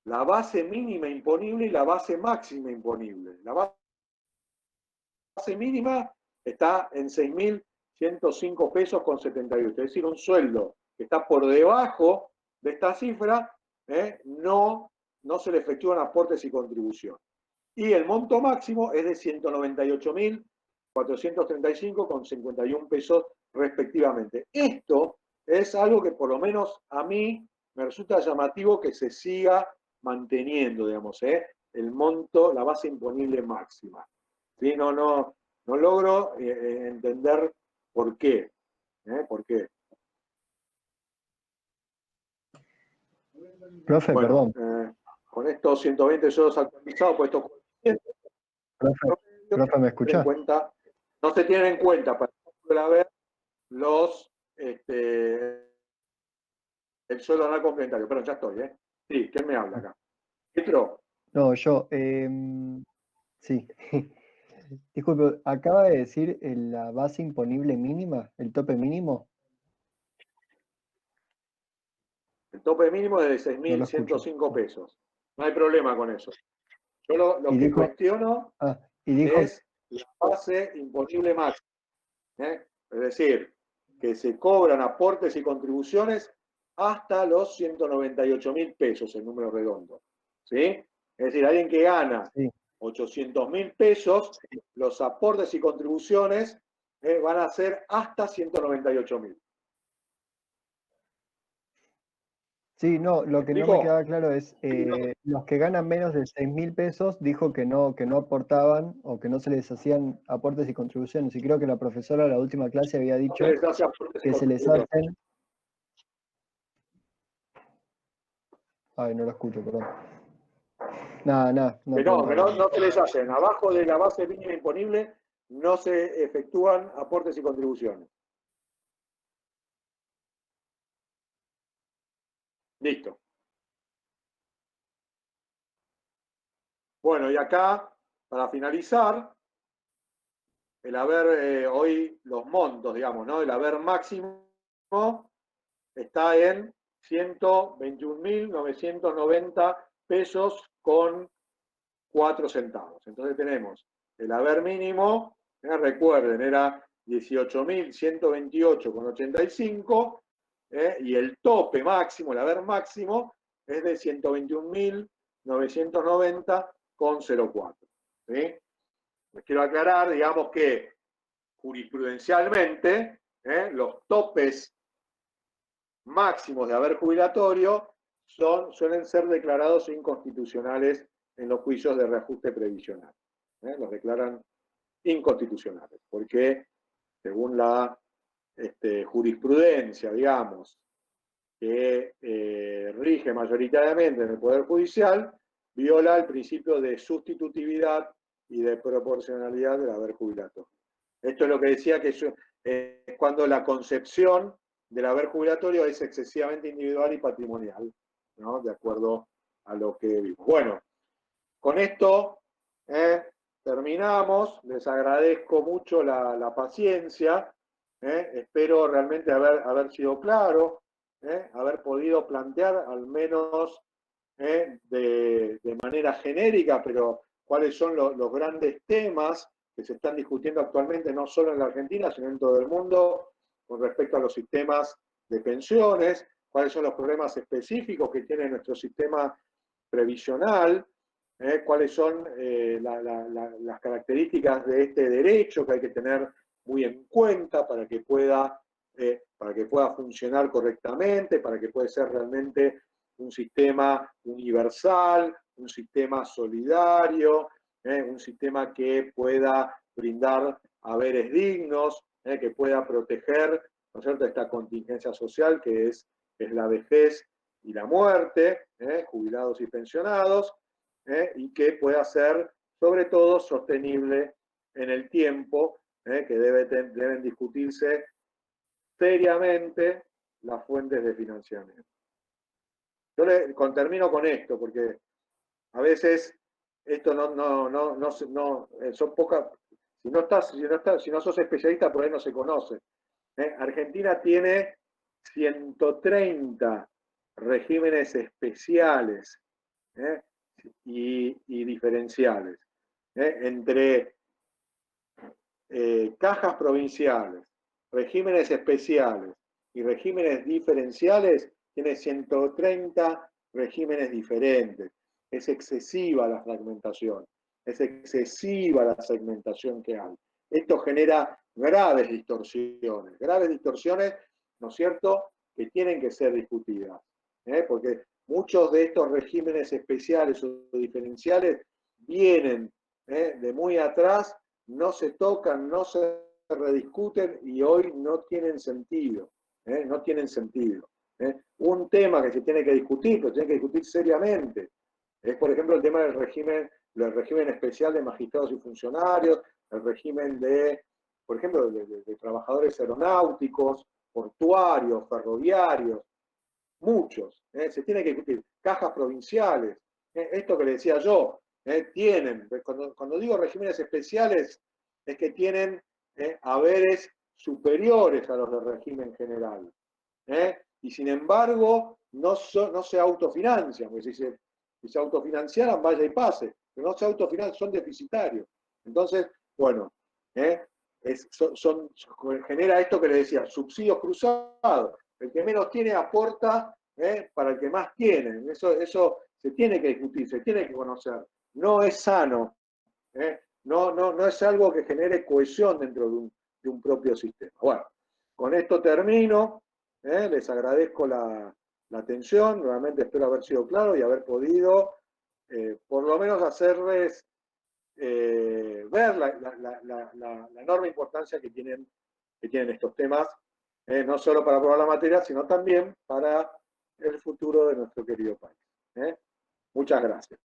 la base mínima imponible y la base máxima imponible. La base mínima está en 6.105 pesos con 78, es decir, un sueldo que está por debajo de esta cifra, no se le efectúan aportes y contribuciones. Y el monto máximo es de 198.435 con 51 pesos respectivamente. Esto es algo que por lo menos a mí me resulta llamativo que se siga manteniendo, digamos, el monto, la base imponible máxima. ¿Sí? No logro entender por qué. ¿Por qué? Profe, bueno, perdón. Con estos 120 sueldos actualizados, pues estos coeficientes, Profe, ¿me escuchás? No se tienen en cuenta para ver el sueldo anual complementario. Pero ya estoy, Sí, ¿quién me habla acá? ¿Pietro? No, yo. Sí. Disculpe, acaba de decir la base imponible mínima, el tope mínimo. El tope mínimo es de No lo escucho. 6.105 pesos. No hay problema con eso. Yo lo que cuestiono es la base imponible máxima. Es decir, que se cobran aportes y contribuciones hasta los 198.000 pesos, el número redondo. ¿Sí? Es decir, alguien que gana 800.000 pesos, los aportes y contribuciones van a ser hasta 198.000. Sí, no, lo que no me quedaba claro es, los que ganan menos de 6.000 pesos dijo que no aportaban o que no se les hacían aportes y contribuciones. Y creo que la profesora en la última clase había dicho que se les hacen... Ay, no lo escucho, perdón. Nada. Que no se les hacen. Abajo de la base mínima imponible no se efectúan aportes y contribuciones. Listo. Bueno, y acá, para finalizar, el haber, hoy los montos, digamos, ¿no? El haber máximo está en 121.990 pesos con 4 centavos. Entonces tenemos el haber mínimo, recuerden, era 18.128,85, y el tope máximo, el haber máximo, es de 121.990,04. ¿Sí? Les quiero aclarar, digamos que jurisprudencialmente, los topes máximos de haber jubilatorio suelen ser declarados inconstitucionales en los juicios de reajuste previsional. Los declaran inconstitucionales, porque según la jurisprudencia, digamos, que rige mayoritariamente en el Poder Judicial, viola el principio de sustitutividad y de proporcionalidad del haber jubilatorio. Esto es lo que decía que es cuando la concepción del haber jubilatorio es excesivamente individual y patrimonial, ¿no? De acuerdo a lo que vimos. Bueno, con esto terminamos. Les agradezco mucho la paciencia. Espero realmente haber sido claro, haber podido plantear al menos de manera genérica, pero cuáles son los grandes temas que se están discutiendo actualmente, no solo en la Argentina, sino en todo el mundo, con respecto a los sistemas de pensiones, cuáles son los problemas específicos que tiene nuestro sistema previsional, cuáles son las características de este derecho que hay que tener muy en cuenta para que pueda funcionar correctamente, para que pueda ser realmente un sistema universal, un sistema solidario, un sistema que pueda brindar haberes dignos, que pueda proteger, ¿no es cierto?, esta contingencia social que es la vejez y la muerte, jubilados y pensionados, y que pueda ser, sobre todo, sostenible en el tiempo, que deben discutirse seriamente las fuentes de financiamiento. Yo termino con esto, porque a veces esto son pocas, si no sos especialista, por ahí no se conoce. Argentina tiene 130 regímenes especiales y diferenciales, entre cajas provinciales, regímenes especiales y regímenes diferenciales. Tiene 130 regímenes diferentes. Es excesiva la fragmentación, es excesiva la segmentación que hay. Esto genera graves distorsiones, ¿no es cierto?, que tienen que ser discutidas, porque muchos de estos regímenes especiales o diferenciales vienen de muy atrás, no se tocan, no se rediscuten y hoy no tienen sentido, no tienen sentido. Un tema que se tiene que discutir, pero tiene que discutir seriamente, es por ejemplo el tema del régimen especial de magistrados y funcionarios, el régimen por ejemplo, de trabajadores aeronáuticos, portuarios, ferroviarios, muchos, se tiene que discutir. Cajas provinciales, esto que le decía yo, tienen, cuando digo regímenes especiales, es que tienen haberes superiores a los del régimen general. Y sin embargo, no se autofinancian, porque si se autofinanciaran, vaya y pase, pero no se autofinancian, son deficitarios. Entonces, bueno, genera esto que le decía, subsidios cruzados. El que menos tiene aporta para el que más tiene. Eso se tiene que discutir, se tiene que conocer. No es sano, no es algo que genere cohesión dentro de un propio sistema. Bueno, con esto termino. Les agradezco la atención. Nuevamente espero haber sido claro y haber podido por lo menos hacerles ver la enorme importancia que tienen estos temas, no solo para aprobar la materia, sino también para el futuro de nuestro querido país. Muchas gracias.